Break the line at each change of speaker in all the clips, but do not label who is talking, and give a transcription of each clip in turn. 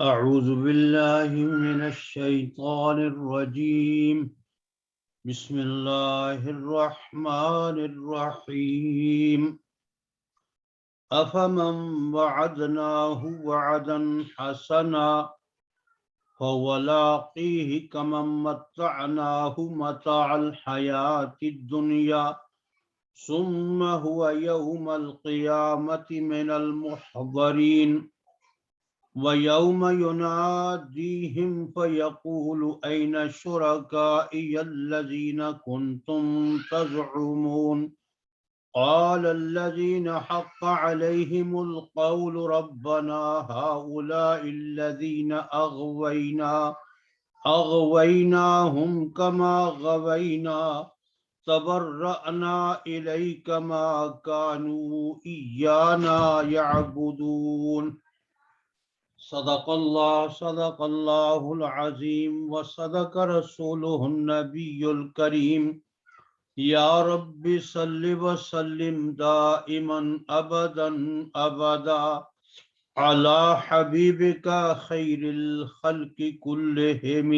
أعوذ بالله من الشيطان الرجيم بسم الله الرحمن الرحيم أفمن وعدناه وعدا حسنا فهو لاقيه كمن متعناه متاع الحياة الدنيا ثم هو يوم القيامة من المحضرين وَيَوْمَ يُنَادِيهِمْ فَيَقُولُ أَيْنَ شُرَكَائِيَ الَّذِينَ كُنْتُمْ تَزْعُمُونَ قَالَ الَّذِينَ حَقَّ عَلَيْهِمُ الْقَوْلُ رَبَّنَا هَؤُلَاءِ الَّذِينَ أَغْوَيْنَاهُمْ كَمَا غَوَيْنَا تَبَرَّأْنَا إِلَيْكَ مَا كَانُوا إِيَّانَا يَعْبُدُونَ صدق اللہ العظیم وصدق رسولہ النبی الکریم یا رب صل وسلم دائما ابدا ابدا علی حبیبک خیر الخلق کلہم۔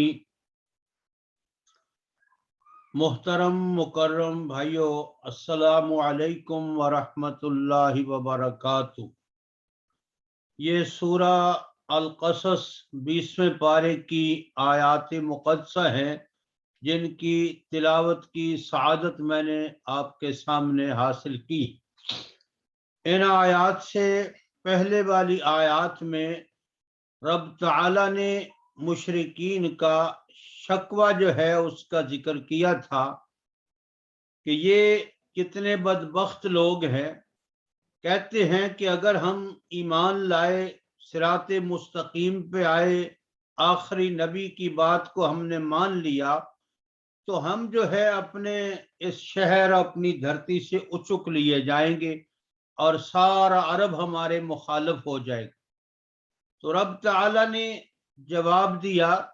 محترم مکرم بھائیو، السلام علیکم ورحمۃ اللہ وبرکاتہ۔ یہ سورہ القصص 20ویں پارے کی آیات مقدسہ ہیں جن کی تلاوت کی سعادت میں نے آپ کے سامنے حاصل کی۔ ان آیات سے پہلے والی آیات میں رب تعالی نے مشرکین کا شکوہ جو ہے اس کا ذکر کیا تھا کہ یہ کتنے بدبخت لوگ ہیں، کہتے ہیں کہ اگر ہم ایمان لائے، صراط مستقیم پہ آئے، آخری نبی کی بات کو ہم نے مان لیا تو ہم جو ہے اپنے اس شہر اپنی دھرتی سے اچک لیے جائیں گے اور سارا عرب ہمارے مخالف ہو جائے گا۔ تو رب تعالی نے جواب دیا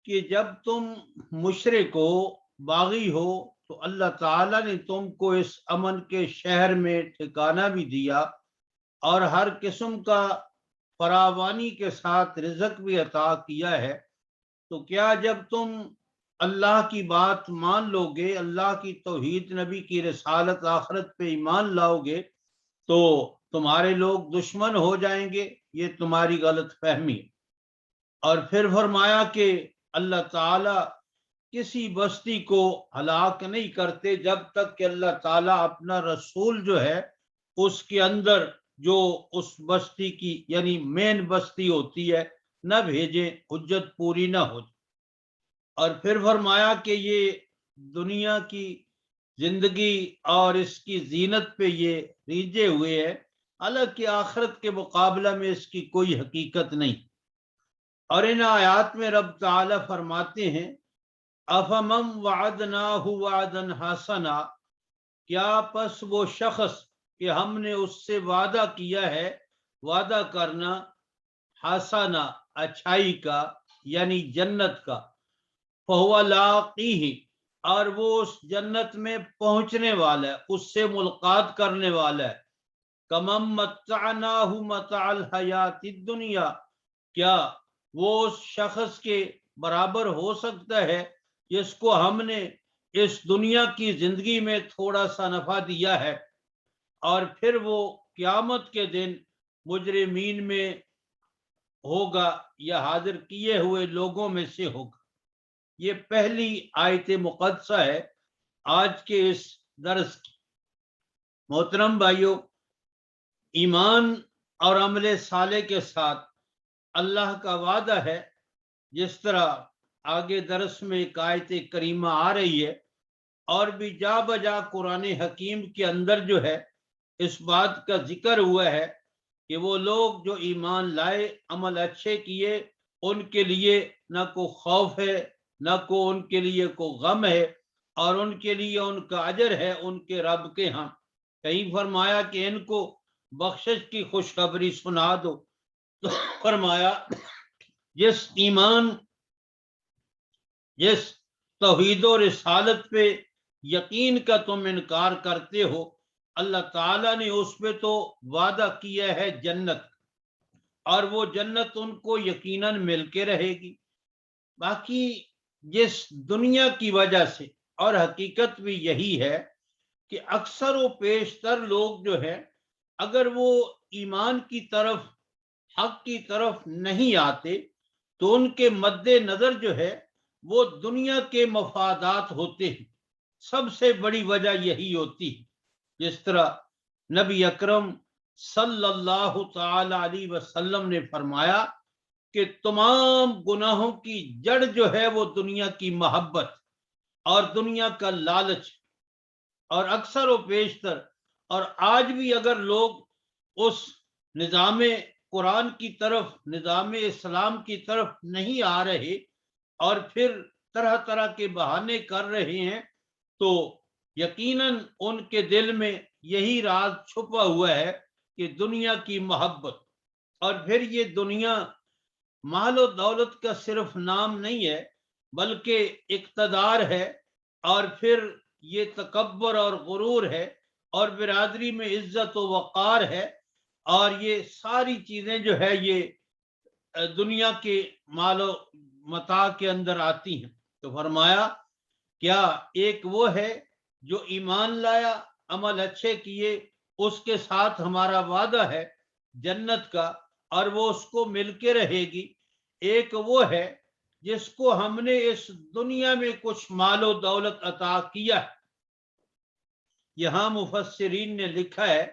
کہ جب تم مشرک ہو، باغی ہو، تو اللہ تعالیٰ نے تم کو اس امن کے شہر میں ٹھکانہ بھی دیا اور ہر قسم کا فراوانی کے ساتھ رزق بھی عطا کیا ہے۔ تو کیا جب تم اللہ کی بات مان لو گے، اللہ کی توحید، نبی کی رسالت، آخرت پہ ایمان لاؤ گے تو تمہارے لوگ دشمن ہو جائیں گے؟ یہ تمہاری غلط فہمی۔ اور پھر فرمایا کہ اللہ تعالیٰ کسی بستی کو ہلاک نہیں کرتے جب تک کہ اللہ تعالیٰ اپنا رسول جو ہے اس کے اندر جو اس بستی کی یعنی مین بستی ہوتی ہے نہ بھیجیں، حجت پوری نہ ہو۔ اور پھر فرمایا کہ یہ دنیا کی زندگی اور اس کی زینت پہ یہ ریجھے ہوئے ہیں، حالانکہ آخرت کے مقابلہ میں اس کی کوئی حقیقت نہیں۔ اور ان آیات میں رب تعالیٰ فرماتے ہیں افمن وعدناہ وعدا حسنا، کیا پس وہ شخص کہ ہم نے اس سے وعدہ کیا ہے، وعدہ کرنا حسنا اچھائی کا یعنی جنت کا، فہو لاقیہ اور وہ اس جنت میں پہنچنے والا ہے، اس سے ملاقات کرنے والا ہے، کمن متعناہ متاع الحیات الدنیا، کیا وہ اس شخص کے برابر ہو سکتا ہے جس کو ہم نے اس دنیا کی زندگی میں تھوڑا سا نفع دیا ہے اور پھر وہ قیامت کے دن مجرمین میں ہوگا یا حاضر کیے ہوئے لوگوں میں سے ہوگا۔ یہ پہلی آیت مقدسہ ہے آج کے اس درس کی۔ محترم بھائیو، ایمان اور عمل صالح کے ساتھ اللہ کا وعدہ ہے، جس طرح آگے درس میں ایک آیت کریمہ آ رہی ہے اور بھی جا بجا قرآن حکیم کے اندر جو ہے اس بات کا ذکر ہوا ہے کہ وہ لوگ جو ایمان لائے، عمل اچھے کیے ان کے لیے نہ کوئی خوف ہے نہ کو ان کے لیے کوئی غم ہے، اور ان کے لیے ان کا اجر ہے ان کے رب کے ہاں۔ کہیں فرمایا کہ ان کو بخشش کی خوشخبری سنا دو، تو فرمایا جس ایمان، جس توحید و رسالت پہ یقین کا تم انکار کرتے ہو، اللہ تعالیٰ نے اس پہ تو وعدہ کیا ہے جنت، اور وہ جنت ان کو یقیناً مل کے رہے گی۔ باقی جس دنیا کی وجہ سے، اور حقیقت بھی یہی ہے کہ اکثر و بیشتر لوگ جو ہے اگر وہ ایمان کی طرف، حق کی طرف نہیں آتے تو ان کے مد نظر جو ہے وہ دنیا کے مفادات ہوتے ہیں، سب سے بڑی وجہ یہی ہوتی ہے۔ جس طرح نبی اکرم صلی اللہ تعالی علیہ وسلم نے فرمایا کہ تمام گناہوں کی جڑ جو ہے وہ دنیا کی محبت اور دنیا کا لالچ، اور اکثر و بیشتر، اور آج بھی اگر لوگ اس نظام قرآن کی طرف، نظام اسلام کی طرف نہیں آ رہے اور پھر طرح طرح کے بہانے کر رہے ہیں، تو یقیناً ان کے دل میں یہی راز چھپا ہوا ہے کہ دنیا کی محبت، اور پھر یہ دنیا مال و دولت کا صرف نام نہیں ہے بلکہ اقتدار ہے، اور پھر یہ تکبر اور غرور ہے، اور برادری میں عزت و وقار ہے، اور یہ ساری چیزیں جو ہے یہ دنیا کے مال و متاع کے اندر آتی ہیں۔ تو فرمایا کیا ایک وہ ہے جو ایمان لایا، عمل اچھے کیے، اس کے ساتھ ہمارا وعدہ ہے جنت کا اور وہ اس کو مل کے رہے گی، ایک وہ ہے جس کو ہم نے اس دنیا میں کچھ مال و دولت عطا کیا ہے۔ یہاں مفسرین نے لکھا ہے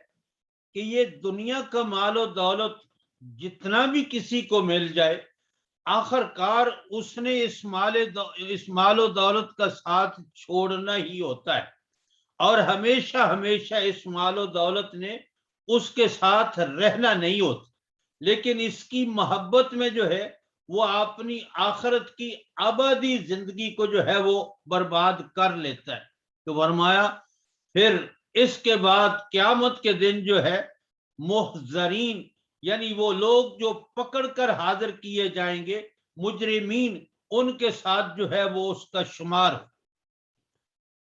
کہ یہ دنیا کا مال و دولت جتنا بھی کسی کو مل جائے، آخر کار اس نے اس مال و دولت کا ساتھ چھوڑنا ہی ہوتا ہے، اور ہمیشہ ہمیشہ اس مال و دولت نے اس کے ساتھ رہنا نہیں ہوتا، لیکن اس کی محبت میں جو ہے وہ اپنی آخرت کی ابدی زندگی کو جو ہے وہ برباد کر لیتا ہے۔ تو فرمایا پھر اس کے بعد قیامت کے دن جو ہے محضرین، یعنی وہ لوگ جو پکڑ کر حاضر کیے جائیں گے، مجرمین، ان کے ساتھ جو ہے وہ اس کا شمار ہو۔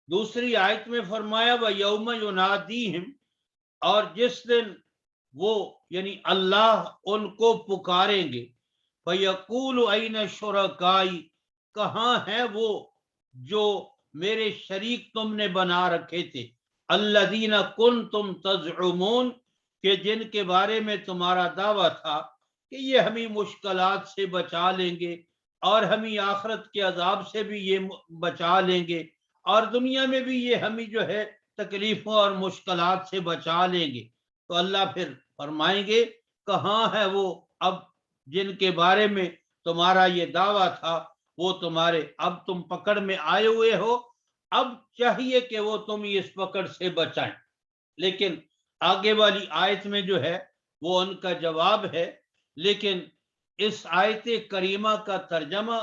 دوسری آیت میں فرمایا وَيَوْمَ يُنَادِيهِمْ، اور جس دن وہ یعنی اللہ ان کو پکاریں گے، فَيَقُولُ أَيْنَ شُرَكَائِي، کہاں ہیں وہ جو میرے شریک تم نے بنا رکھے تھے، الَّذِينَ كُنْتُمْ تَزْعُمُونَ، کہ جن کے بارے میں تمہارا دعویٰ تھا کہ یہ ہمیں مشکلات سے بچا لیں گے اور ہمیں آخرت کے عذاب سے بھی یہ بچا لیں گے اور دنیا میں بھی یہ ہمیں جو ہے تکلیفوں اور مشکلات سے بچا لیں گے۔ تو اللہ پھر فرمائیں گے کہاں ہے وہ اب جن کے بارے میں تمہارا یہ دعویٰ تھا، وہ تمہارے اب تم پکڑ میں آئے ہوئے ہو، اب چاہیے کہ وہ تمہیں اس پکڑ سے بچائیں۔ لیکن آگے والی آیت میں جو ہے وہ ان کا جواب ہے، لیکن اس آیت کریمہ کا ترجمہ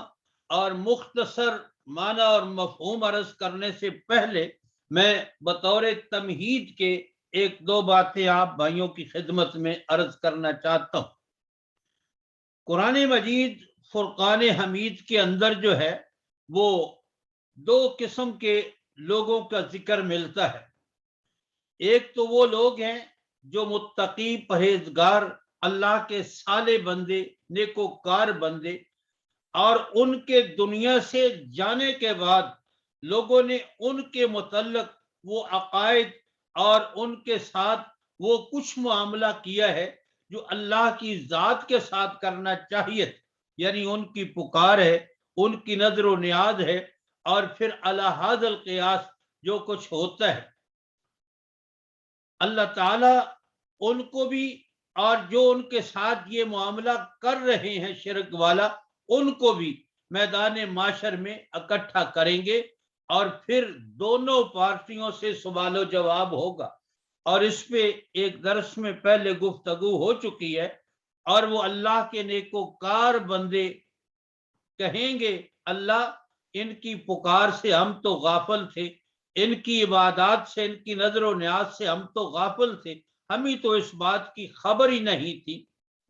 اور مختصر معنی اور مفہوم عرض کرنے سے پہلے میں بطور تمہید کے ایک دو باتیں آپ بھائیوں کی خدمت میں عرض کرنا چاہتا ہوں۔ قرآن مجید فرقان حمید کے اندر جو ہے وہ دو قسم کے لوگوں کا ذکر ملتا ہے۔ ایک تو وہ لوگ ہیں جو متقی، پرہیزگار، اللہ کے صالح بندے، نیکوکار بندے، اور ان کے دنیا سے جانے کے بعد لوگوں نے ان کے متعلق وہ عقائد اور ان کے ساتھ وہ کچھ معاملہ کیا ہے جو اللہ کی ذات کے ساتھ کرنا چاہیے، یعنی ان کی پکار ہے، ان کی نظر و نیاز ہے، اور پھر علی ھذا القیاس جو کچھ ہوتا ہے اللہ تعالیٰ ان کو بھی اور جو ان کے ساتھ یہ معاملہ کر رہے ہیں شرک والا، ان کو بھی میدان معاشر میں اکٹھا کریں گے، اور پھر دونوں پارٹیوں سے سوال و جواب ہوگا۔ اور اس پہ ایک درس میں پہلے گفتگو ہو چکی ہے، اور وہ اللہ کے نیکوکار بندے کہیں گے اللہ ان کی پکار سے ہم تو غافل تھے، ان کی عبادات سے، ان کی نظر و نیاز سے ہم تو غافل تھے، ہمیں تو اس بات کی خبر ہی نہیں تھی۔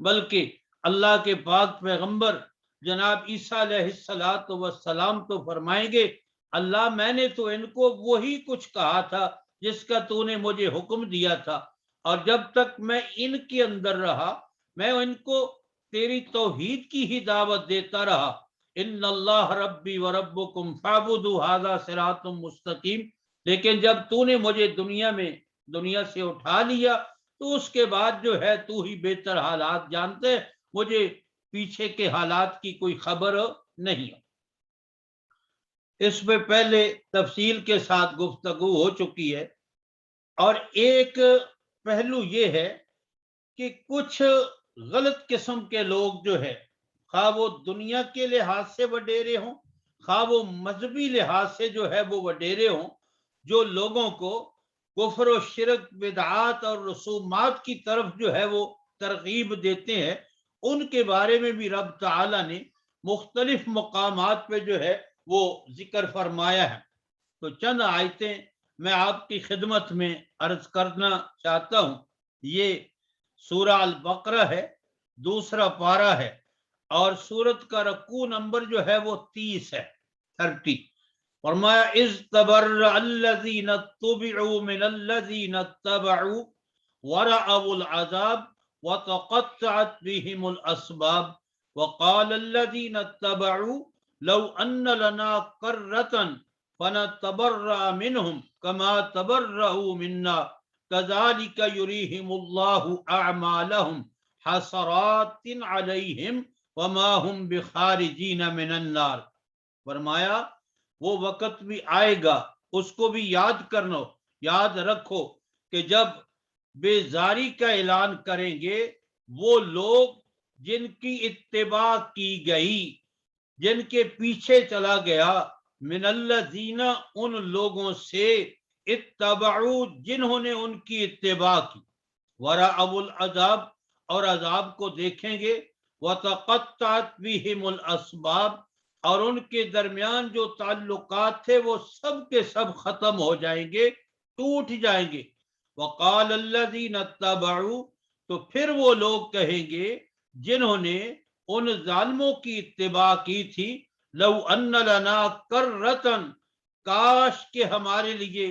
بلکہ اللہ کے پاک پیغمبر جناب عیسیٰ علیہ السلام تو فرمائیں گے اللہ میں نے تو ان کو وہی کچھ کہا تھا جس کا تو نے مجھے حکم دیا تھا، اور جب تک میں ان کے اندر رہا میں ان کو تیری توحید کی ہی دعوت دیتا رہا۔ ان اللہ ربی و ربکم فاعبدوا ھذا صراط مستقیم، لیکن جب تو نے مجھے دنیا سے اٹھا لیا تو اس کے بعد جو ہے تو ہی بہتر حالات جانتے، مجھے پیچھے کے حالات کی کوئی خبر نہیں۔ اس میں پہلے تفصیل کے ساتھ گفتگو ہو چکی ہے، اور ایک پہلو یہ ہے کہ کچھ غلط قسم کے لوگ جو ہے، خواہ وہ دنیا کے لحاظ سے وڈیرے ہوں، خواہ وہ مذہبی لحاظ سے جو ہے وہ وڈیرے ہوں، جو لوگوں کو کفر و شرک، بدعات اور رسومات کی طرف جو ہے وہ ترغیب دیتے ہیں، ان کے بارے میں بھی رب تعالی نے مختلف مقامات پہ جو ہے وہ ذکر فرمایا ہے۔ تو چند آیتیں میں آپ کی خدمت میں عرض کرنا چاہتا ہوں۔ یہ سورہ البقرہ ہے، دوسرا پارہ ہے، اور سورت کا رکوع نمبر جو ہے وہ 30 ہے، 30۔ فرمایا اذ تبرأ الذین اتبعوا من الذین اتبعوا ورأوا العذاب وتقطعت بهم الاسباب وقال الذین اتبعوا لو ان لنا کرة فنتبرأ منهم كما تبرأوا منا كذلك يريهم الله اعمالهم حسرات علیہم وما هم بخارجین من النار۔ فرمایا وہ وقت بھی آئے گا، اس کو بھی یاد رکھو کہ جب بیزاری کا اعلان کریں گے وہ لوگ جن کی اتباع کی گئی، جن کے پیچھے چلا گیا، من الذین ان لوگوں سے، اتبعوا جنہوں نے ان کی اتباع کی، ورأوا العذاب اور عذاب کو دیکھیں گے، وتقطعت بهم الاسباب اور ان کے درمیان جو تعلقات تھے وہ سب کے سب ختم ہو جائیں گے، ٹوٹ جائیں گے۔ وقال الذین اتبعوا تو پھر وہ لوگ کہیں گے جنہوں نے ان ظالموں کی اتباع کی تھی، لو ان لنا کرۃ کاش کہ ہمارے لیے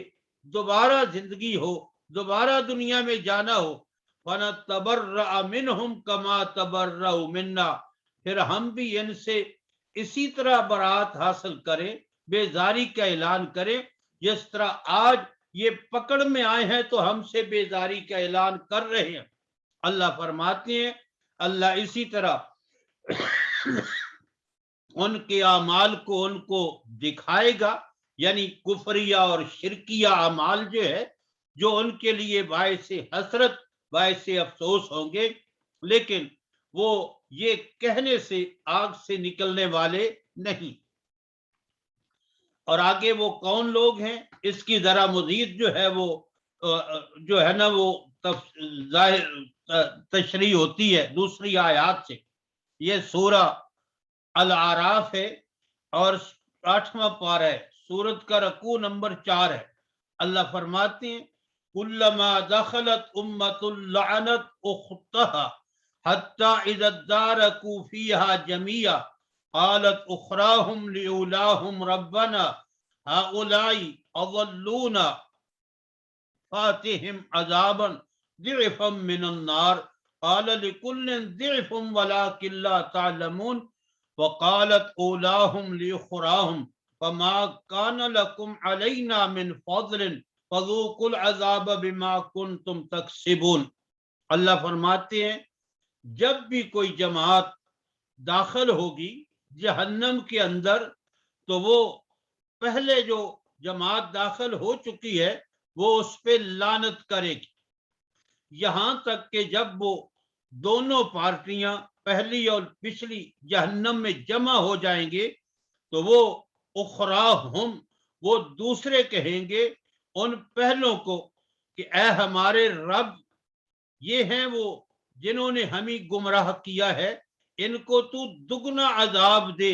دوبارہ زندگی ہو، دوبارہ دنیا میں جانا ہو، فنتبرأ منہم کما تبرؤوا منا پھر ہم بھی ان سے اسی طرح برات حاصل کریں، بیزاری کا اعلان کریں جس طرح آج یہ پکڑ میں آئے ہیں تو ہم سے بیزاری کا اعلان کر رہے ہیں۔ اللہ فرماتے ہیں اللہ اسی طرح ان کے اعمال کو ان کو دکھائے گا، یعنی کفریہ اور شرکیہ اعمال جو ہے جو ان کے لیے باعث حسرت، باعث افسوس ہوں گے، لیکن وہ یہ کہنے سے آگ سے نکلنے والے نہیں۔ اور آگے وہ کون لوگ ہیں اس کی ذرا مزید جو ہے نا وہ تشریح ہوتی ہے دوسری آیات سے۔ یہ سورہ الاعراف ہے اور 8واں پارہ ہے، سورت کا رکوع نمبر 4 ہے۔ اللہ فرماتے ہیں کلما دخلت امۃ لعنت اختها حتی اذا ادارکوا فیہا جمیعا قالت اخراہم لأولاہم ربنا ہؤلاء اضلونا فاتہم عذابا ضعفا من النار قال لكل ضعف ولكن لا تعلمون وقالت اولاہم لأخراہم فما كان لكم علينا من فضل فذوقوا العذاب بما كنتم تکسبون۔ اللہ فرماتے ہیں جب بھی کوئی جماعت داخل ہوگی جہنم کے اندر تو وہ پہلے جو جماعت داخل ہو چکی ہے وہ اس پہ لعنت کرے گی، یہاں تک کہ جب وہ دونوں پارٹیاں پہلی اور پچھلی جہنم میں جمع ہو جائیں گے تو وہ اخراہم وہ دوسرے کہیں گے ان پہلوں کو کہ اے ہمارے رب، یہ ہیں وہ جنہوں نے ہمیں گمراہ کیا ہے، ان کو تو دگنا عذاب دے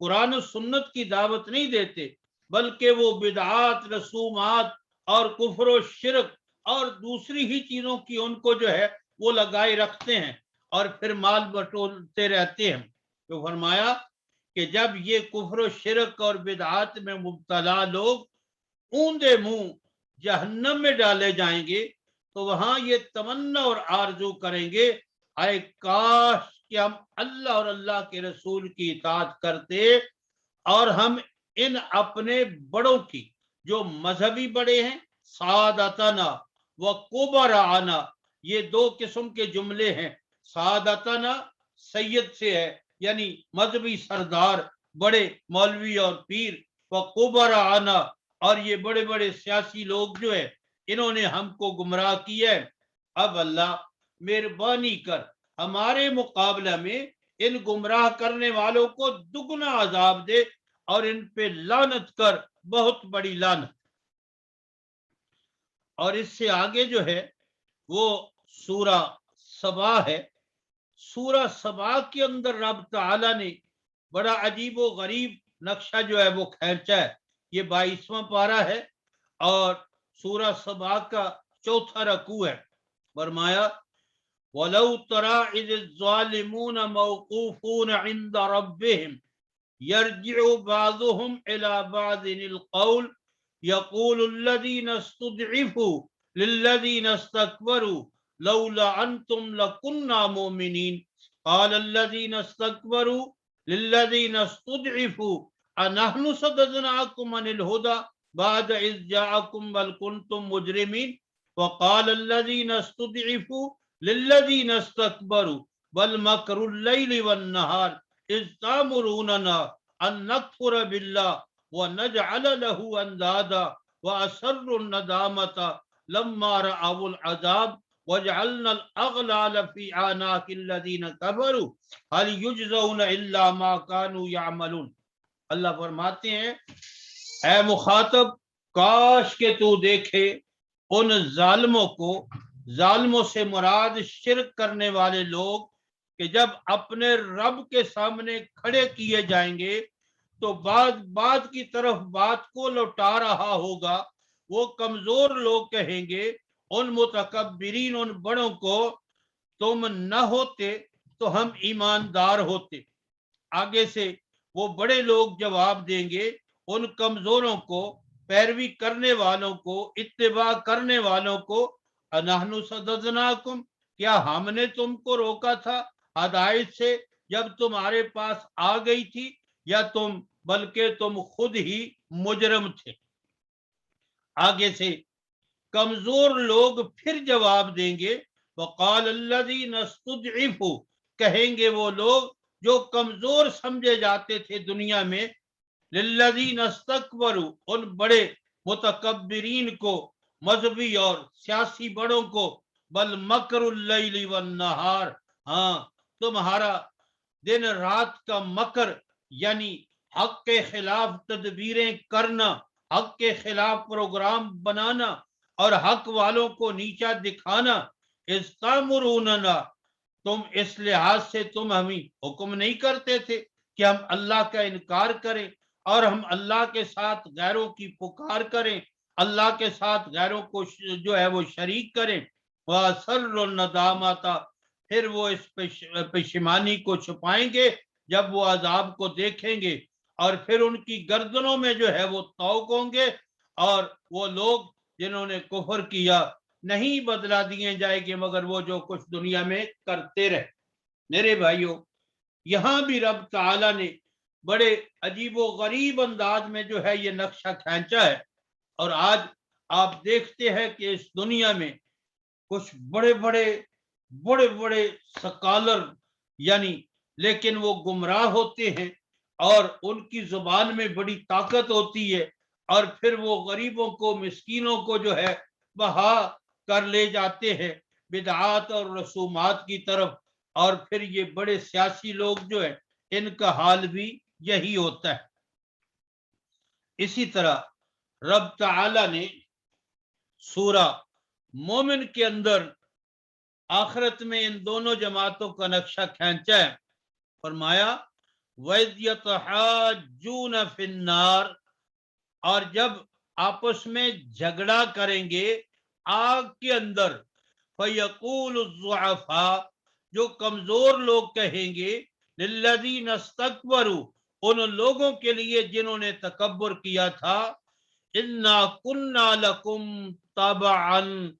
قرآن و سنت کی دعوت نہیں دیتے، بلکہ وہ بدعات، رسومات اور کفر و شرک اور دوسری ہی چیزوں کی ان کو جو ہے وہ لگائے رکھتے ہیں اور پھر مال بٹورتے رہتے ہیں۔ تو فرمایا کہ جب یہ کفر و شرک اور بدعات میں مبتلا لوگ اوندے منہ جہنم میں ڈالے جائیں گے تو وہاں یہ تمنا اور آرزو کریں گے، اے کاش کہ ہم اللہ اور اللہ کے رسول کی اطاعت کرتے اور ہم ان اپنے بڑوں کی جو مذہبی بڑے ہیں، سعادتنا و کبرانا، یہ دو قسم کے جملے ہیں۔ سعادتنا سید سے ہے، یعنی مذہبی سردار، بڑے مولوی اور پیر، و کبرانا اور یہ بڑے بڑے سیاسی لوگ جو ہے انہوں نے ہم کو گمراہ کیا ہے۔ اب اللہ مہربانی کر ہمارے مقابلہ میں ان گمراہ کرنے والوں کو دگنا عذاب دے اور ان پہ لعنت کر، بہت بڑی لعنت۔ اور اس سے آگے جو ہے وہ سورہ سبا ہے۔ سورہ سبا کے اندر رب تعالی نے بڑا عجیب و غریب نقشہ جو ہے وہ کھینچا ہے۔ یہ 22واں پارہ ہے اور سورہ سبا کا 4تھا رکوع ہے۔ فرمایا وَلَوْ تَرَى إِذِ الظَّالِمُونَ مَوْقُوفُونَ عِنْدَ رَبِّهِمْ يَرْجِعُ بَعْضُهُمْ إِلَى بَعْضٍ الْقَوْلَ يَقُولُ الَّذِينَ اسْتُضْعِفُوا لِلَّذِينَ اسْتَكْبَرُوا لَوْلَا أَنْتُمْ لَكُنَّا مُؤْمِنِينَ قَالَ الَّذِينَ اسْتَكْبَرُوا لِلَّذِينَ اسْتُضْعِفُوا أَنَحْنُ صَدَدْنَاكُمْ عَنِ الْهُدَى بَعْدَ إِذْ جَاءَكُمْ بَلْ كُنْتُمْ مُجْرِمِينَ وَقَالَ الَّذِينَ اسْتُضْعِفُوا لِلَّذِينَ اسْتَكْبَرُوا بَلْ مَكْرُ اللَّيْلِ وَالنَّهَارِ إِذْ تَأْمُرُونَنَا أَن نَّكْفُرَ بِاللَّهِ وَنَجْعَلَ لَهُ أَندَادًا وَأَسَرُّوا النَّدَامَةَ لَمَّا رَأَوُا الْعَذَابَ وَجَعَلْنَا الْأَغْلَالَ فِي أَعْنَاقِ الَّذِينَ كَفَرُوا هَلْ يُجْزَوْنَ إِلَّا مَا كَانُوا يَعْمَلُونَ۔ اللہ فرماتے ہیں اے مخاطب، کاش کہ تو دیکھے ان ظالموں کو، ظالموں سے مراد شرک کرنے والے لوگ، کہ جب اپنے رب کے سامنے کھڑے کیے جائیں گے تو بعد کی طرف بات کو لوٹا رہا ہوگا۔ وہ کمزور لوگ کہیں گے ان متکبرین، ان بڑوں کو، تم نہ ہوتے تو ہم ایماندار ہوتے۔ آگے سے وہ بڑے لوگ جواب دیں گے ان کمزوروں کو، پیروی کرنے والوں کو، اتباع کرنے والوں کو، اَنَحْنُ صَدَدْنَاكُمْ، کیا ہم نے تم کو روکا تھا ہدایت سے جب تمہارے پاس آ گئی تھی، یا بلکہ تم خود ہی مجرم تھے۔ آگے سے کمزور لوگ پھر جواب دیں گے وَقَالَ الَّذِينَ اسْتُضْعِفُوا، کہیں گے وہ لوگ جو کمزور سمجھے جاتے تھے دنیا میں، لِلَّذِينَ اسْتَكْبَرُوا، ان بڑے متکبرین کو، مذہبی اور سیاسی بڑوں کو، بل مکر اللیل والنہار، ہاں تمہارا دن رات کا مکر، یعنی حق کے خلاف تدبیریں کرنا، حق کے خلاف پروگرام بنانا اور حق والوں کو نیچا دکھانا، استامروننا، تم اس لحاظ سے تم ہمیں حکم نہیں کرتے تھے کہ ہم اللہ کا انکار کریں اور ہم اللہ کے ساتھ غیروں کی پکار کریں، اللہ کے ساتھ غیروں کو جو ہے وہ شریک کریں۔ وَأَسَرُّوا النَّدَامَةَ، پھر وہ اس پشیمانی کو چھپائیں گے جب وہ عذاب کو دیکھیں گے، اور پھر ان کی گردنوں میں جو ہے وہ طوق ہوں گے، اور وہ لوگ جنہوں نے کفر کیا نہیں بدلا دیے جائے گے مگر وہ جو کچھ دنیا میں کرتے رہے۔ میرے بھائیوں، یہاں بھی رب تعالی نے بڑے عجیب و غریب انداز میں جو ہے یہ نقشہ کھینچا ہے، اور آج آپ دیکھتے ہیں کہ اس دنیا میں کچھ بڑے بڑے سکالر، یعنی لیکن وہ گمراہ ہوتے ہیں اور ان کی زبان میں بڑی طاقت ہوتی ہے، اور پھر وہ غریبوں کو، مسکینوں کو جو ہے بہا کر لے جاتے ہیں بدعات اور رسومات کی طرف، اور پھر یہ بڑے سیاسی لوگ جو ہے ان کا حال بھی یہی ہوتا ہے۔ اسی طرح رب تعالی نے سورہ مومن کے اندر آخرت میں ان دونوں جماعتوں کا نقشہ کھینچا ہے۔ فرمایا وَإِذْ يَتَحَاجُّونَ فِي النَّارِ، اور جب آپس میں جھگڑا کریں گے آگ کے اندر، فَيَقُولُ الضُّعَفَاءُ، جو کمزور لوگ کہیں گے، لِلَّذِينَ اسْتَكْبَرُوا، ان لوگوں کے لیے جنہوں نے تکبر کیا تھا، اِنَّا كُنَّا لَكُمْ تَبَعًا،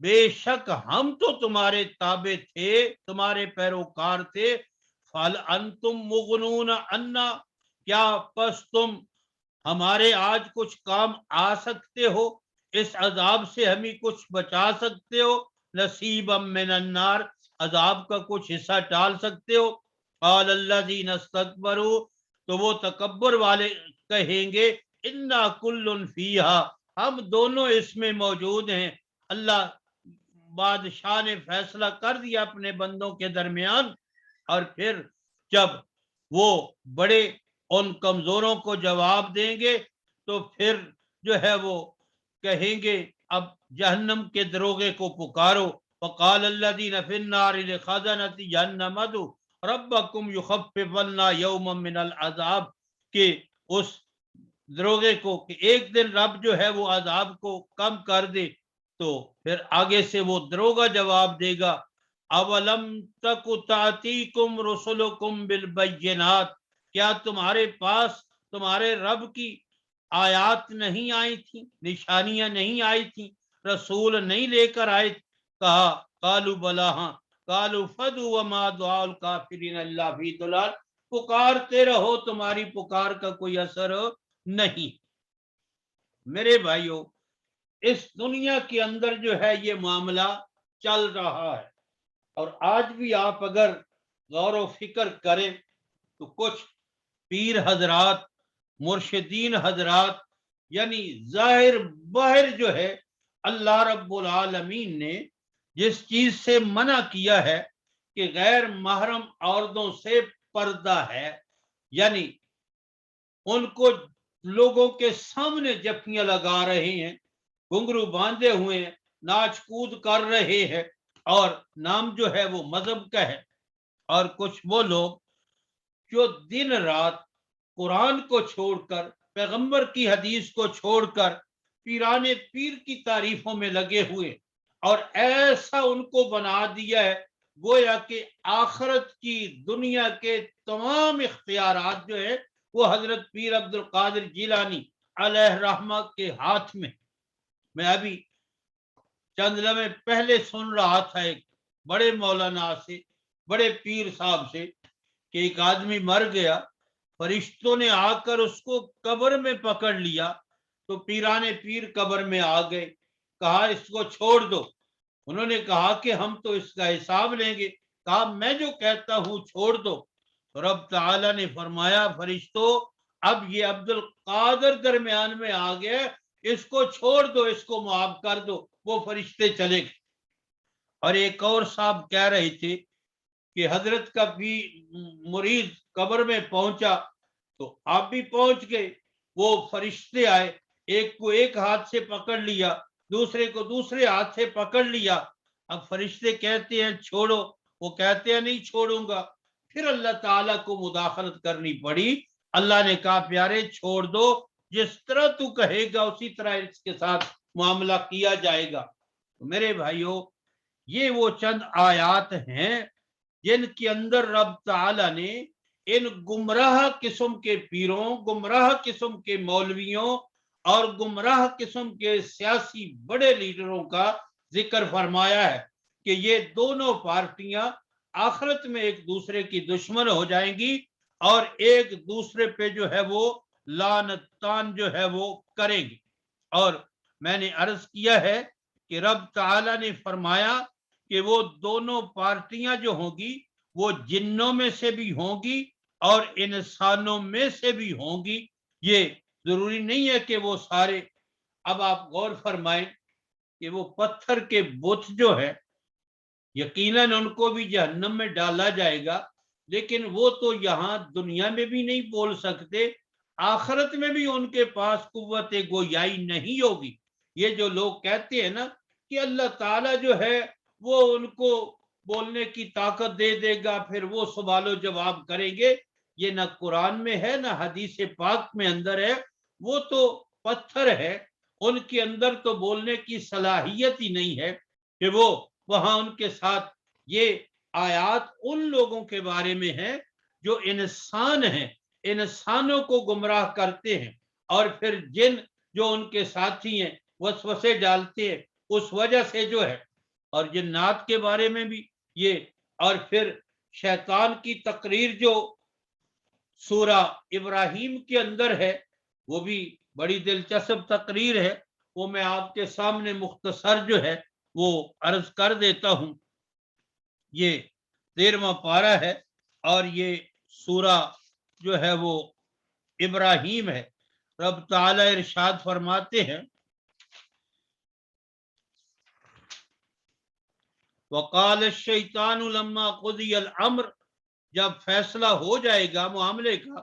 بے شک ہم تو تمہارے تابع تھے، تمہارے پیروکار تھے، فَهَلْ أَنْتُمْ مُغْنُونَ عَنَّا، کیا پس تم ہمارے آج کچھ کام آ سکتے ہو، اس عذاب سے ہمیں کچھ بچا سکتے ہو، نصیبا من النار، عذاب کا کچھ حصہ ٹال سکتے ہو؟ قال الذین استکبروا، تو وہ تکبر والے کہیں گے، انا کل فیہا، ہم دونوں اس میں موجود ہیں۔ اللہ بادشاہ نے فیصلہ کر دیا اپنے بندوں کے درمیان، اور پھر جب وہ بڑے ان کمزوروں کو جواب دیں گے تو پھر جو ہے وہ کہیں گے اب جہنم کے دروغے کو پکارو۔ وقال الذین فی النار لخزنۃ جہنم ادعوا ربکم یخفف عنا یوما من العذاب، کہ اس دروغے کو کہ ایک دن رب جو ہے وہ عذاب کو کم کر دے، تو پھر آگے سے وہ دروغہ جواب دے گا، اولم تک تاتیکم رسلکم بالبینات، کیا تمہارے پاس تمہارے رب کی آیات نہیں آئی تھی، نشانیاں نہیں آئی تھی، رسول نہیں لے کر آئے؟ کہا قالوا بلا، ہاں، قالوا فدوا وما دعاء الکافرین الا فی ضلال، پکارتے رہو، تمہاری پکار کا کوئی اثر نہیں۔ میرے بھائیو، اس دنیا کے اندر جو ہے یہ معاملہ چل رہا ہے، اور آج بھی آپ اگر غور و فکر کریں تو کچھ پیر حضرات، مرشدین حضرات، یعنی ظاہر باہر جو ہے اللہ رب العالمین نے جس چیز سے منع کیا ہے کہ غیر محرم عورتوں سے پردہ ہے، یعنی ان کو لوگوں کے سامنے جفیاں لگا رہے ہیں، گھنگرو باندھے ہوئے ہیں، ناچ کود کر رہے ہیں، اور نام جو ہے وہ مذہب کا ہے۔ اور کچھ وہ لوگ جو دن رات قرآن کو چھوڑ کر، پیغمبر کی حدیث کو چھوڑ کر پیران پیر کی تعریفوں میں لگے ہوئے، اور ایسا ان کو بنا دیا ہے گویا کہ آخرت کی دنیا کے تمام اختیارات جو ہے وہ حضرت پیر عبد القادر جیلانی علیہ رحمہ کے ہاتھ میں۔ میں ابھی چند لمحے پہلے سن رہا تھا ایک بڑے مولانا سے، بڑے پیر صاحب سے، کہ ایک آدمی مر گیا، فرشتوں نے آ کر اس کو قبر میں پکڑ لیا، تو پیران پیر قبر میں آ گئے، کہا اس کو چھوڑ دو۔ انہوں نے کہا کہ ہم تو اس کا حساب لیں گے۔ کہا میں جو کہتا ہوں چھوڑ دو۔ تو رب تعالیٰ نے فرمایا فرشتوں، اب یہ عبد القادر درمیان میں آ گیا، اس کو چھوڑ دو، اس کو معاف کر دو۔ وہ فرشتے چلے گئے۔ اور ایک اور صاحب کہہ رہے تھے کہ حضرت کا بھی مرید قبر میں پہنچا تو آپ بھی پہنچ گئے، وہ فرشتے آئے، ایک کو ایک ہاتھ سے پکڑ لیا، دوسرے کو دوسرے ہاتھ سے پکڑ لیا۔ اب فرشتے کہتے ہیں چھوڑو، وہ کہتے ہیں نہیں چھوڑوں گا۔ پھر اللہ تعالیٰ کو مداخلت کرنی پڑی، اللہ نے کہا پیارے چھوڑ دو، جس طرح تو کہے گا اسی طرح اس کے ساتھ معاملہ کیا جائے گا۔ میرے بھائیوں، یہ وہ چند آیات ہیں جن کے اندر رب تعالیٰ نے ان گمراہ قسم کے پیروں، گمراہ قسم کے مولویوں اور گمراہ قسم کے سیاسی بڑے لیڈروں کا ذکر فرمایا ہے کہ یہ دونوں پارٹیاں آخرت میں ایک دوسرے کی دشمن ہو جائیں گی اور ایک دوسرے پہ جو ہے وہ لعنتان جو ہے وہ کریں گی۔ اور میں نے عرض کیا ہے کہ رب تعالیٰ نے فرمایا کہ وہ دونوں پارٹیاں جو ہوں گی وہ جنوں میں سے بھی ہوں گی اور انسانوں میں سے بھی ہوں گی۔ یہ ضروری نہیں ہے کہ وہ سارے، اب آپ غور فرمائیں کہ وہ پتھر کے بت جو ہے یقیناً ان کو بھی جہنم میں ڈالا جائے گا، لیکن وہ تو یہاں دنیا میں بھی نہیں بول سکتے، آخرت میں بھی ان کے پاس قوت گویائی نہیں ہوگی۔ یہ جو لوگ کہتے ہیں نا کہ اللہ تعالیٰ جو ہے وہ ان کو بولنے کی طاقت دے دے گا، پھر وہ سوال و جواب کریں گے، یہ نہ قرآن میں ہے نہ حدیث پاک میں اندر ہے، وہ تو پتھر ہے، ان کے اندر تو بولنے کی صلاحیت ہی نہیں ہے کہ وہ وہاں ان کے ساتھ یہ آیات ان لوگوں کے بارے میں ہے جو انسان ہیں، انسانوں کو گمراہ کرتے ہیں، اور پھر جن جو ان کے ساتھی ہیں وسوسے ڈالتے ہیں اس وجہ سے جو ہے، اور جنات کے بارے میں بھی یہ، اور پھر شیطان کی تقریر جو سورہ ابراہیم کے اندر ہے وہ بھی بڑی دلچسپ تقریر ہے، وہ میں آپ کے سامنے مختصر جو ہے وہ عرض کر دیتا ہوں۔ یہ 13واں پارہ ہے اور یہ سورہ جو ہے وہ ابراہیم ہے۔ رب تعالی ارشاد فرماتے ہیں وقال الشیطان لما قضی الامر، جب فیصلہ ہو جائے گا معاملے کا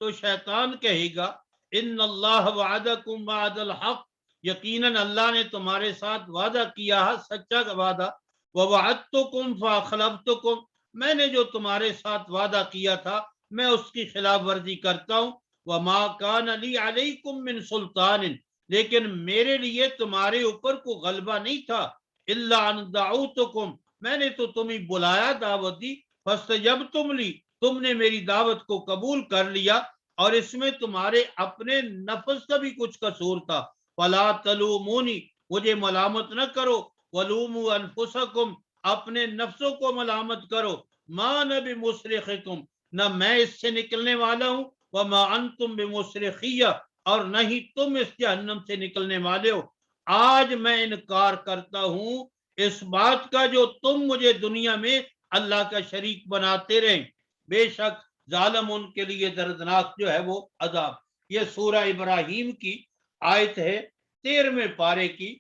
تو شیطان کہے گا ان اللہ وعدکم وعد الحق، یقیناً اللہ نے تمہارے ساتھ وعدہ کیا ہے سچا وعدہ، ووعدتکم فاخلفتکم، میں نے جو تمہارے ساتھ وعدہ کیا تھا میں اس کی خلاف ورزی کرتا ہوں، وما کان لی علیکم من سلطان، لیکن میرے لیے تمہارے اوپر کو غلبہ نہیں تھا، الا ان دعوتکم، میں نے تو تمہیں بلایا دعوت دی، فاستجبتم لی، تم نے میری دعوت کو قبول کر لیا، اور اس میں تمہارے اپنے نفس کا بھی کچھ قصور تھا، فلا تلومونی، مجھے ملامت نہ کرو، ولوموا انفسکم، اپنے نفسوں کو ملامت کرو، ما انا بمصرخکم، نہ میں اس سے نکلنے والا ہوں، وما انتم بمصرخیہ، اور نہ ہی تم اس جہنم سے نکلنے والے ہو۔ آج میں انکار کرتا ہوں اس بات کا جو تم مجھے دنیا میں اللہ کا شریک بناتے رہیں، بے شک ظالم ان کے لیے دردناک جو ہے وہ عذاب۔ یہ سورہ ابراہیم کی آیت ہے 13ویں پارے کی،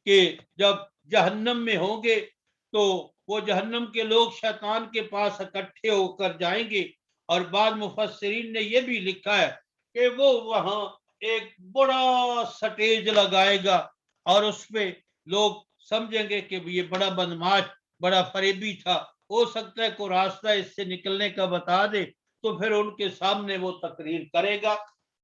کہ جب جہنم میں ہوں گے تو وہ جہنم کے لوگ شیطان کے پاس اکٹھے ہو کر جائیں گے، اور بعض مفسرین نے یہ بھی لکھا ہے کہ وہ وہاں ایک بڑا سٹیج لگائے گا اور اس پہ لوگ سمجھیں گے کہ یہ بڑا بدماش بڑا فریبی تھا، ہو سکتا ہے کوئی راستہ اس سے نکلنے کا بتا دے، تو پھر ان کے سامنے وہ تقریر کرے گا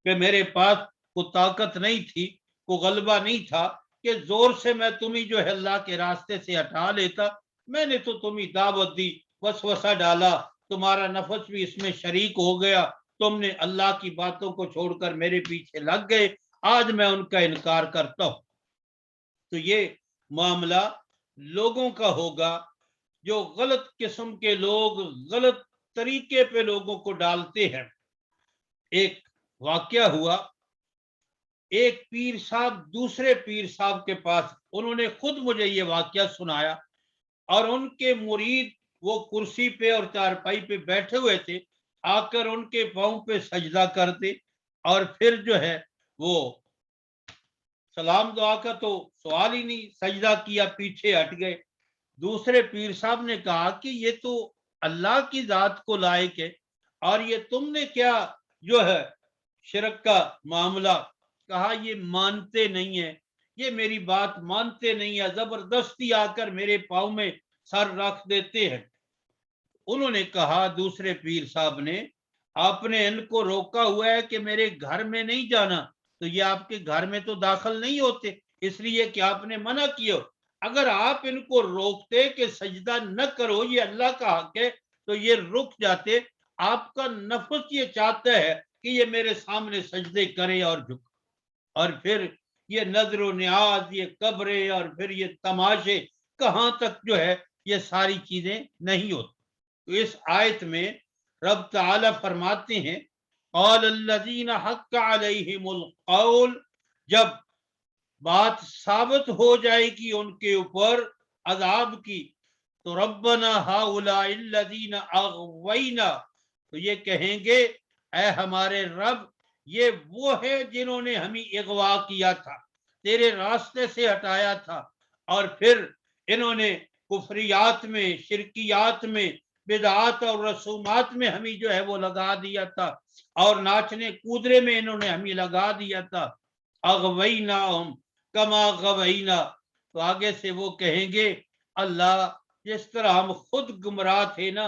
کہ میرے پاس کوئی طاقت نہیں تھی، کوئی غلبہ نہیں تھا کہ زور سے میں تمہیں جو ہے اللہ کے راستے سے ہٹا لیتا، میں نے تو تمہیں دعوت دی، وسوسہ ڈالا، تمہارا نفس بھی اس میں شریک ہو گیا، تم نے اللہ کی باتوں کو چھوڑ کر میرے پیچھے لگ گئے، آج میں ان کا انکار کرتا ہوں۔ تو یہ معاملہ لوگوں کا ہوگا جو غلط قسم کے لوگ غلط طریقے پہ لوگوں کو ڈالتے ہیں۔ ایک واقعہ ہوا، ایک پیر صاحب دوسرے پیر صاحب کے پاس، انہوں نے خود مجھے یہ واقعہ سنایا، اور ان کے مرید وہ کرسی پہ اور چارپائی پہ بیٹھے ہوئے تھے، آ کر ان کے پاؤں پہ سجدہ کرتے، اور پھر جو ہے وہ سلام دعا کا تو سوال ہی نہیں، سجدہ کیا پیچھے ہٹ گئے۔ دوسرے پیر صاحب نے کہا کہ یہ تو اللہ کی ذات کو لائق ہے، اور یہ تم نے کیا جو ہے شرک کا معاملہ، کہا یہ مانتے نہیں ہیں، یہ میری بات مانتے نہیں ہیں، زبردستی آ کر میرے پاؤں میں سر رکھ دیتے ہیں۔ انہوں نے کہا دوسرے پیر صاحب نے، آپ نے ان کو روکا ہوا ہے کہ میرے گھر میں نہیں جانا، تو یہ آپ کے گھر میں تو داخل نہیں ہوتے، اس لیے کہ آپ نے منع کیا، اگر آپ ان کو روکتے کہ سجدہ نہ کرو یہ اللہ کا حق ہے تو یہ رک جاتے، آپ کا نفس یہ چاہتا ہے کہ یہ میرے سامنے سجدے کرے اور جھک، اور پھر یہ نظر و نیاز، یہ قبریں، اور پھر یہ تماشے، کہاں تک جو ہے یہ ساری چیزیں نہیں ہوتی۔ تو اس آیت میں رب تعالی فرماتے ہیں قال الذین حق علیہم القول، جب بات ثابت ہو جائے گی ان کے اوپر عذاب کی، تو ربنا ہؤلاء الذین اغوینا، تو یہ کہیں گے اے ہمارے رب یہ وہ ہے جنہوں نے ہمیں اغوا کیا تھا، تیرے راستے سے ہٹایا تھا، اور پھر انہوں نے کفریات میں، شرکیات میں، بدعات اور رسومات میں ہمیں جو ہے وہ لگا دیا تھا، اور ناچنے کودرے میں انہوں نے ہمیں لگا دیا تھا، اغویناہم کما غوینا، تو آگے سے وہ کہیں گے اللہ جس طرح ہم خود گمراہ تھے نا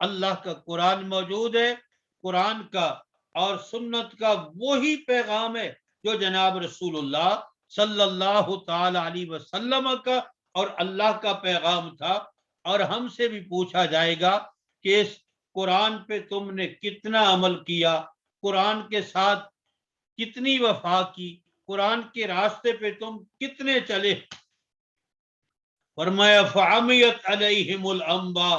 اللہ کا قرآن موجود ہے، قرآن کا اور سنت کا وہی پیغام ہے جو جناب رسول اللہ صلی اللہ تعالی علیہ وسلم کا اور اللہ کا پیغام تھا۔ اور ہم سے بھی پوچھا جائے گا کہ اس قرآن پہ تم نے کتنا عمل کیا، قرآن کے ساتھ کتنی وفا کی، قرآن کے راستے پہ تم کتنے چلے۔ فرمایا فعمیت علیہم الانباء،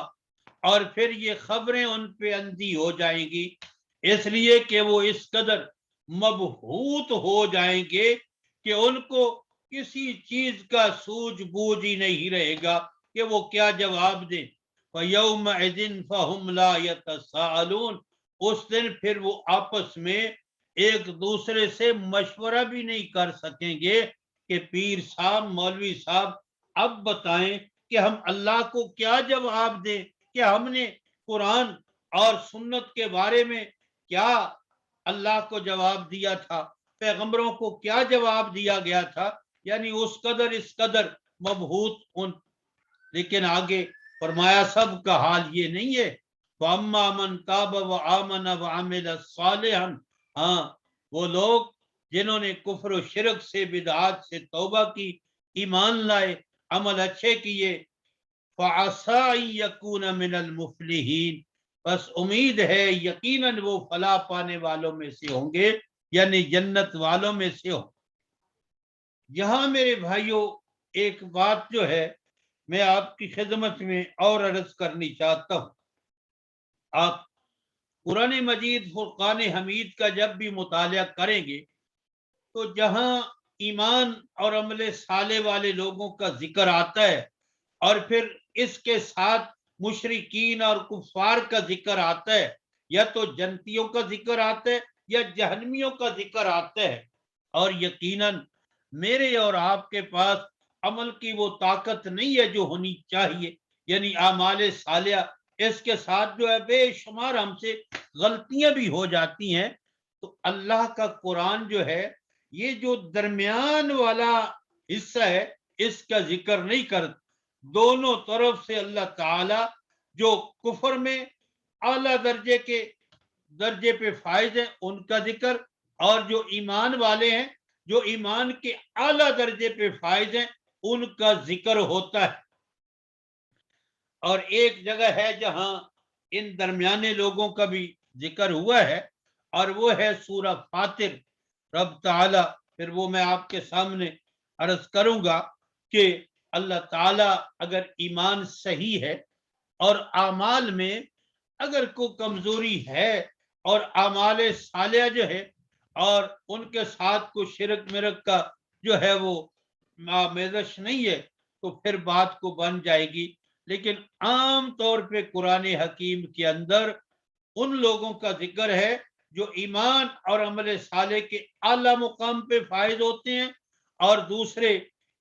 اور پھر یہ خبریں ان پہ اندھی ہو جائیں گی، اس لیے کہ وہ اس قدر مبہوت ہو جائیں گے کہ ان کو کسی چیز کا سوجھ بوجھ ہی نہیں رہے گا کہ وہ کیا جواب دیں۔ فَيَوْمَئِذٍ فَهُمْ لَا يَتَسَاءَلُونَ، اس دن پھر وہ آپس میں ایک دوسرے سے مشورہ بھی نہیں کر سکیں گے کہ پیر صاحب، مولوی صاحب اب بتائیں کہ ہم اللہ کو کیا جواب دیں کہ ہم نے قرآن اور سنت کے بارے میں کیا اللہ کو جواب دیا تھا، پیغمبروں کو کیا جواب دیا گیا تھا۔ یعنی اس قدر مبہوت ان۔ لیکن آگے فرمایا سب کا حال یہ نہیں ہے۔ وَأَمَّا مَنْ تَابَ وَآمَنَ وَعَمِلَ صَالِحًا، ہاں وہ لوگ جنہوں نے کفر و شرک سے، بدعات سے توبہ کی، ایمان لائے، عمل اچھے کیے، فَعَسَىٰ أَن يَكُونَ مِنَ الْمُفْلِحِينَ، بس امید ہے یقیناً وہ فلاح پانے والوں میں سے ہوں گے، یعنی جنت والوں میں سے ہوں۔ یہاں میرے بھائیوں ایک بات جو ہے میں آپ کی خدمت میں اور عرض کرنی چاہتا ہوں۔ آپ قرآن مجید فرقان حمید کا جب بھی مطالعہ کریں گے تو جہاں ایمان اور عمل صالح والے لوگوں کا ذکر آتا ہے اور پھر اس کے ساتھ مشرکین اور کفار کا ذکر آتا ہے، یا تو جنتیوں کا ذکر آتا ہے یا جہنمیوں کا ذکر آتا ہے، اور یقیناً میرے اور آپ کے پاس عمل کی وہ طاقت نہیں ہے جو ہونی چاہیے، یعنی اعمال صالحہ، اس کے ساتھ جو ہے بے شمار ہم سے غلطیاں بھی ہو جاتی ہیں۔ تو اللہ کا قرآن جو ہے یہ جو درمیان والا حصہ ہے اس کا ذکر نہیں کرتا۔ دونوں طرف سے اللہ تعالی جو کفر میں اعلیٰ درجے پہ فائز ہیں ان کا ذکر، اور جو ایمان والے ہیں جو ایمان کے اعلیٰ درجے پہ فائز ہیں ان کا ذکر ہوتا ہے۔ اور ایک جگہ ہے جہاں ان درمیانے لوگوں کا بھی ذکر ہوا ہے، اور وہ ہے سورہ فاطر۔ رب تعالی پھر وہ میں آپ کے سامنے عرض کروں گا کہ اللہ تعالی اگر ایمان صحیح ہے اور اعمال میں اگر کوئی کمزوری ہے اور اعمال صالحہ جو ہے اور ان کے ساتھ کوئی شرک مرک کا جو ہے وہ آمیزش نہیں ہے تو پھر بات کو بن جائے گی۔ لیکن عام طور پہ قرآن حکیم کے اندر ان لوگوں کا ذکر ہے جو ایمان اور عمل صالح کے اعلیٰ مقام پہ فائز ہوتے ہیں، اور دوسرے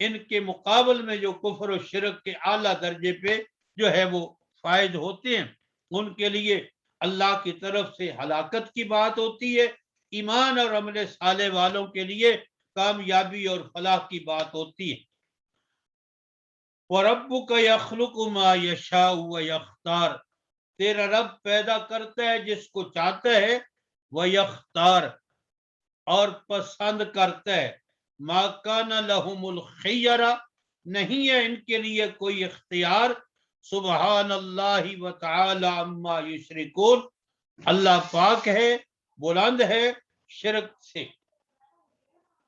ان کے مقابل میں جو کفر و شرک کے اعلیٰ درجے پہ جو ہے وہ فائز ہوتے ہیں، ان کے لیے اللہ کی طرف سے ہلاکت کی بات ہوتی ہے، ایمان اور عمل صالح والوں کے لیے کامیابی اور فلاح کی بات ہوتی ہے۔ وَرَبُّكَ يَخْلُقُ مَا يَشَاءُ وَيَخْتَارُ، تیرا رب پیدا کرتا ہے جس کو چاہتا ہے، وَيَخْتَارُ، اور پسند کرتا ہے، مَا كَانَ لَهُمُ الْخِيَرَةُ، نہیں ہے ان کے لیے کوئی اختیار، سبحان اللہ وتعالی عما یشرکون، اللہ پاک ہے، بلند ہے شرک سے۔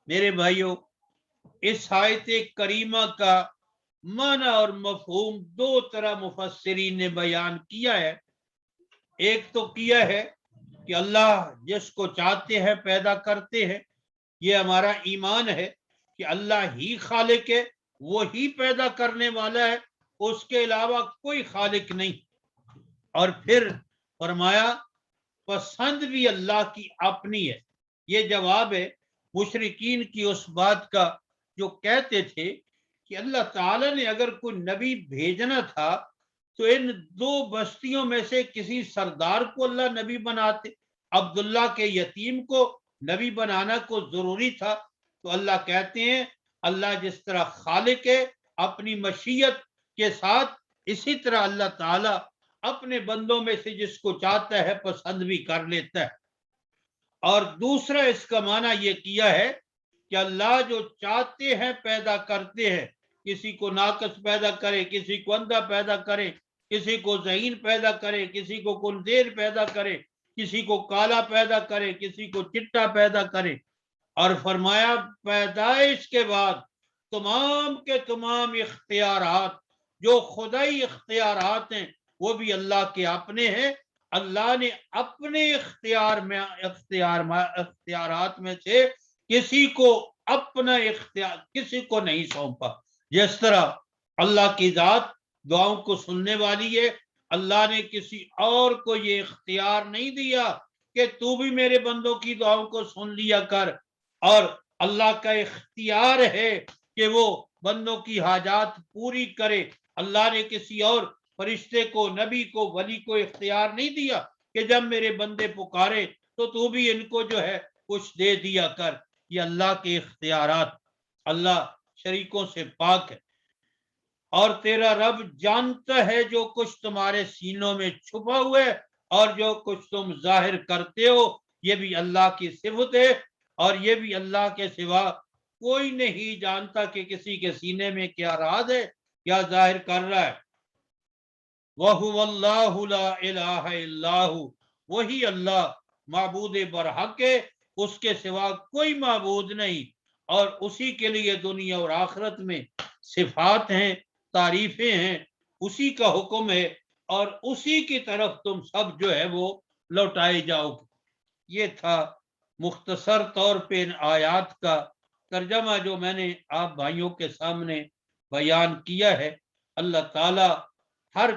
میرے بھائیوں اس آیت کریمہ کا معنی اور مفہوم دو طرح مفسرین نے بیان کیا ہے۔ ایک تو کیا ہے کہ اللہ جس کو چاہتے ہیں پیدا کرتے ہیں، یہ ہمارا ایمان ہے کہ اللہ ہی خالق ہے، وہی پیدا کرنے والا ہے، اس کے علاوہ کوئی خالق نہیں۔ اور پھر فرمایا پسند بھی اللہ کی اپنی ہے۔ یہ جواب ہے مشرکین کی اس بات کا جو کہتے تھے کہ اللہ تعالیٰ نے اگر کوئی نبی بھیجنا تھا تو ان دو بستیوں میں سے کسی سردار کو اللہ نبی بناتے، عبداللہ کے یتیم کو نبی بنانا کو ضروری تھا۔ تو اللہ کہتے ہیں اللہ جس طرح خالق ہے اپنی مشیت کے ساتھ، اسی طرح اللہ تعالیٰ اپنے بندوں میں سے جس کو چاہتا ہے پسند بھی کر لیتا ہے۔ اور دوسرا اس کا معنی یہ کیا ہے کہ اللہ جو چاہتے ہیں پیدا کرتے ہیں، کسی کو ناقص پیدا کرے، کسی کو اندھا پیدا کرے، کسی کو ذہین پیدا کرے، کسی کو کمزور پیدا کرے، کسی کو کالا پیدا کرے، کسی کو چٹا پیدا کرے۔ اور فرمایا پیدائش کے بعد تمام کے تمام اختیارات جو خدائی اختیارات ہیں وہ بھی اللہ کے اپنے ہیں۔ اللہ نے اپنے اختیارات میں سے کسی کو اپنا اختیار کسی کو نہیں سونپا۔ جس طرح اللہ کی ذات دعاؤں کو سننے والی ہے، اللہ نے کسی اور کو یہ اختیار نہیں دیا کہ تو بھی میرے بندوں کی دعاؤں کو سن لیا کر، اور اللہ کا اختیار ہے کہ وہ بندوں کی حاجات پوری کرے۔ اللہ نے کسی اور فرشتے کو، نبی کو، ولی کو اختیار نہیں دیا کہ جب میرے بندے پکارے تو بھی ان کو جو ہے کچھ دے دیا کر۔ یہ اللہ کے اختیارات، اللہ شریکوں سے پاک ہے۔ اور تیرا رب جانتا ہے جو کچھ تمہارے سینوں میں چھپا ہوا ہے اور جو کچھ تم ظاہر کرتے ہو، یہ بھی اللہ کی صفت ہے، اور یہ بھی اللہ کے سوا کوئی نہیں جانتا کہ کسی کے سینے میں کیا راز ہے، کیا ظاہر کر رہا ہے۔ وَهُوَ اللَّهُ لَا إِلَٰهَ إِلَّا هُوَ، وہی اللہ معبود برحق ہے، اس کے سوا کوئی معبود نہیں، اور اسی کے لیے دنیا اور آخرت میں صفات ہیں، تعریفیں ہیں، اسی کا حکم ہے، اور اسی کی طرف تم سب جو ہے وہ لوٹائے جاؤ گے۔ یہ تھا مختصر طور پہ ان آیات کا ترجمہ جو میں نے آپ بھائیوں کے سامنے بیان کیا ہے۔ اللہ تعالی ہر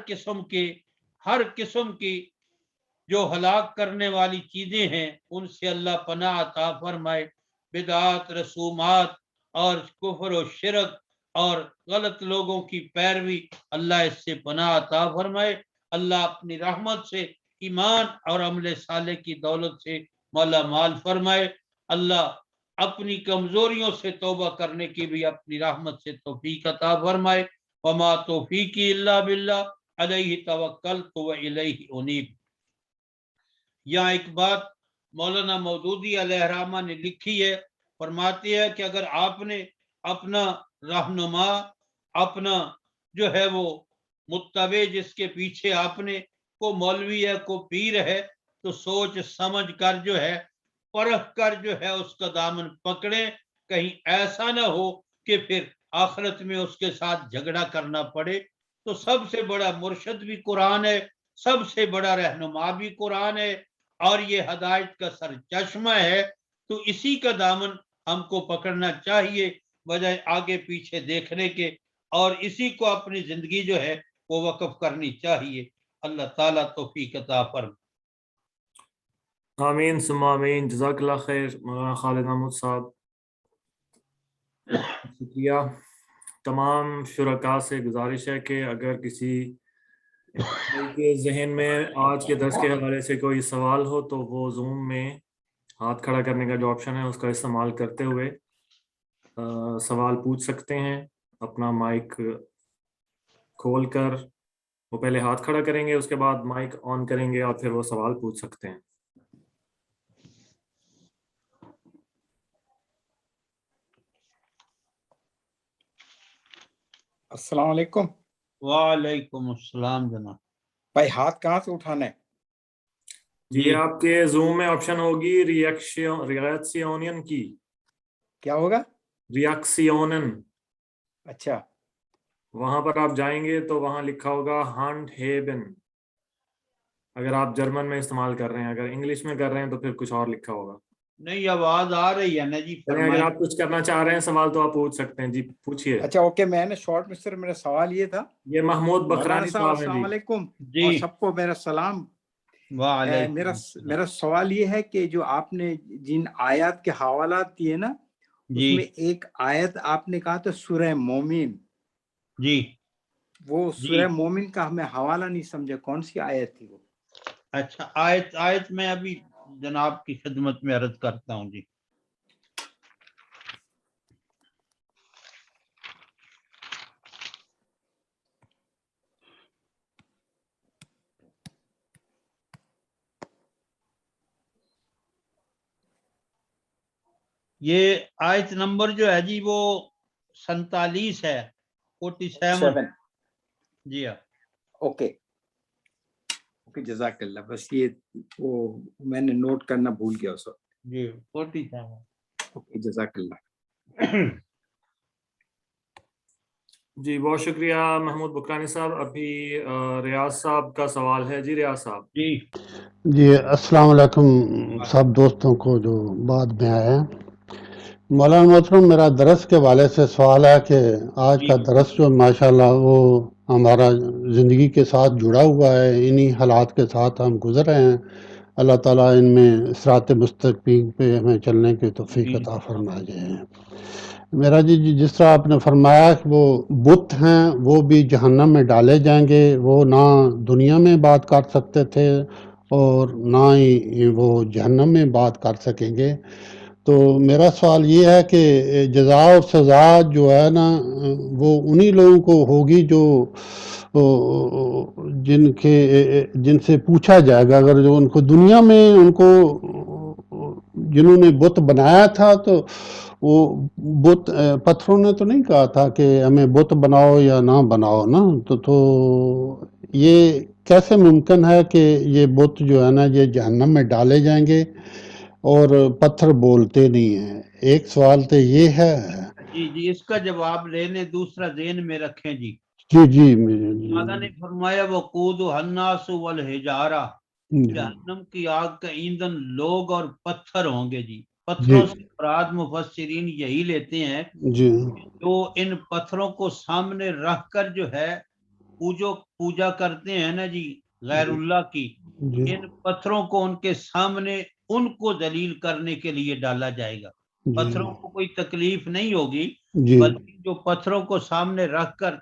قسم کی جو ہلاک کرنے والی چیزیں ہیں ان سے اللہ پناہ عطا فرمائے۔ بدعات، رسومات اور کفر و شرک اور غلط لوگوں کی پیروی، اللہ اس سے پناہ عطا فرمائے۔ اللہ اپنی رحمت سے ایمان اور عمل صالح کی دولت سے مالا مال فرمائے۔ اللہ اپنی کمزوریوں سے توبہ کرنے کی بھی اپنی رحمت سے توفیق عطا فرمائے۔ وما توفیقی الا باللہ، علیہ توکلت و الیہ انیب۔ یہاں ایک بات مولانا مودودی علیہ الرحمہ نے لکھی ہے، فرماتے ہیں کہ اگر آپ نے اپنا رہنما، اپنا جو ہے وہ متبع جس کے پیچھے آپ نے کو مولوی ہے، کو پیر ہے، تو سوچ سمجھ کر جو ہے پرکھ کر جو ہے اس کا دامن پکڑیں، کہیں ایسا نہ ہو کہ پھر آخرت میں اس کے ساتھ جھگڑا کرنا پڑے۔ تو سب سے بڑا مرشد بھی قرآن ہے، سب سے بڑا رہنما بھی قرآن ہے، اور یہ ہدایت کا سر چشمہ ہے، تو اسی کا دامن ہم کو پکڑنا چاہیے بجائے آگے پیچھے دیکھنے کے، اور اسی کو اپنی زندگی جو ہے وہ وقف کرنی چاہیے۔ اللہ تعالیٰ توفیق عطا فرمائے۔
آمین ثم آمین۔ جزاک اللہ خیر مولانا خالد احمد صاحب، شکریہ۔ تمام شرکاء سے گزارش ہے کہ اگر کسی کے ذہن میں آج کے درس کے حوالے سے کوئی سوال ہو تو وہ زوم میں ہاتھ کھڑا کرنے کا جو آپشن ہے اس کا استعمال کرتے ہوئے سوال پوچھ سکتے ہیں۔ اپنا مائک کھول کر وہ پہلے ہاتھ کھڑا کریں گے، اس کے بعد مائک آن کریں گے اور پھر وہ سوال پوچھ سکتے ہیں۔
السلام علیکم۔
وعلیکم السلام جناب۔
بھائی ہاتھ کہاں سے اٹھانا ہے؟
جی آپ کے زوم میں آپشن ہوگی ریاکشنین کی۔
کیا ہوگا؟
ریاکشنن۔
اچھا،
وہاں پر آپ جائیں گے تو وہاں لکھا ہوگا ہانڈ ہیبن، اگر آپ جرمن میں استعمال کر رہے ہیں، اگر انگلش میں کر رہے ہیں تو پھر کچھ اور لکھا ہوگا۔
نہیں آواز آ رہی ہے نا جی،
اگر
فرمائیں۔
آپ کچھ کرنا چاہ رہے ہیں سوال تو آپ پوچھ سکتے ہیں، جی پوچھئے۔
اچھا اوکے، میں نے شارٹ میں سر میرا سوال یہ تھا،
یہ محمود
مولانا
بکرانی
صاحب
صاحب ہیں
السلام
جی۔
علیکم،
جی
اور سب کو میرا سلام۔
وعلیکم السلام۔
میرا سوال یہ ہے کہ جو آپ نے جن آیات کے حوالات دیے نا، اس
جی
میں ایک آیت آپ نے کہا تھا سورہ مومن،
جی
وہ
جی
سورہ مومن کا ہمیں حوالہ نہیں سمجھا، کون سی آیت تھی وہ؟
اچھا، آیت میں ابھی جناب کی خدمت میں عرض کرتا ہوں جی۔ یہ آیت نمبر جو ہے جی وہ 47 ہے، 47 جی ہاں.
اوکے اوکے جزاک اللہ. بس یہ وہ میں نے نوٹ کرنا بھول گیا اس وقت.
جی 47.
اوکے جزاک اللہ.
جی بہت شکریہ محمود بکرانی صاحب. ابھی ریاض صاحب کا سوال ہے. جی ریاض صاحب.
جی السلام علیکم سب دوستوں کو جو بعد میں آئے ہیں. مولانا محترم میرا درس کے حوالے سے سوال ہے کہ آج کا درس جو ماشاءاللہ وہ ہمارا زندگی کے ساتھ جڑا ہوا ہے، انہی حالات کے ساتھ ہم گزر رہے ہیں. اللہ تعالیٰ ان میں صراط مستقیم پہ ہمیں چلنے کی توفیق عطا فرمائے. میرا جی جس طرح آپ نے فرمایا کہ وہ بت ہیں وہ بھی جہنم میں ڈالے جائیں گے، وہ نہ دنیا میں بات کر سکتے تھے اور نہ ہی وہ جہنم میں بات کر سکیں گے. تو میرا سوال یہ ہے کہ جزا اور سزا جو ہے نا وہ انہی لوگوں کو ہوگی جو جن سے پوچھا جائے گا. اگر جو ان کو دنیا میں ان کو جنہوں نے بت بنایا تھا تو وہ بت پتھروں نے تو نہیں کہا تھا کہ ہمیں بت بناؤ یا نہ بناؤ نا. تو یہ کیسے ممکن ہے کہ یہ بت جو ہے نا یہ جہنم میں ڈالے جائیں گے اور پتھر بولتے نہیں ہیں؟ ایک سوال تو یہ ہے.
جی اس کا جواب لینے دوسرا ذہن میں رکھیں جی.
جی
اللہ نے فرمایا وقودھا الناس والحجارہ، جہنم کی آگ کا ایندھن لوگ اور پتھر ہوں گے جی. پتھروں سے مراد مفسرین یہی لیتے ہیں جو ان پتھروں کو سامنے رکھ کر جو ہے پوجا کرتے ہیں نا جی غیر اللہ کی. ان پتھروں کو ان کے سامنے ان کو ذلیل کرنے کے لیے ڈالا جائے گا. پتھروں کو کوئی تکلیف نہیں ہوگی، بلکہ جو پتھروں کو سامنے رکھ کر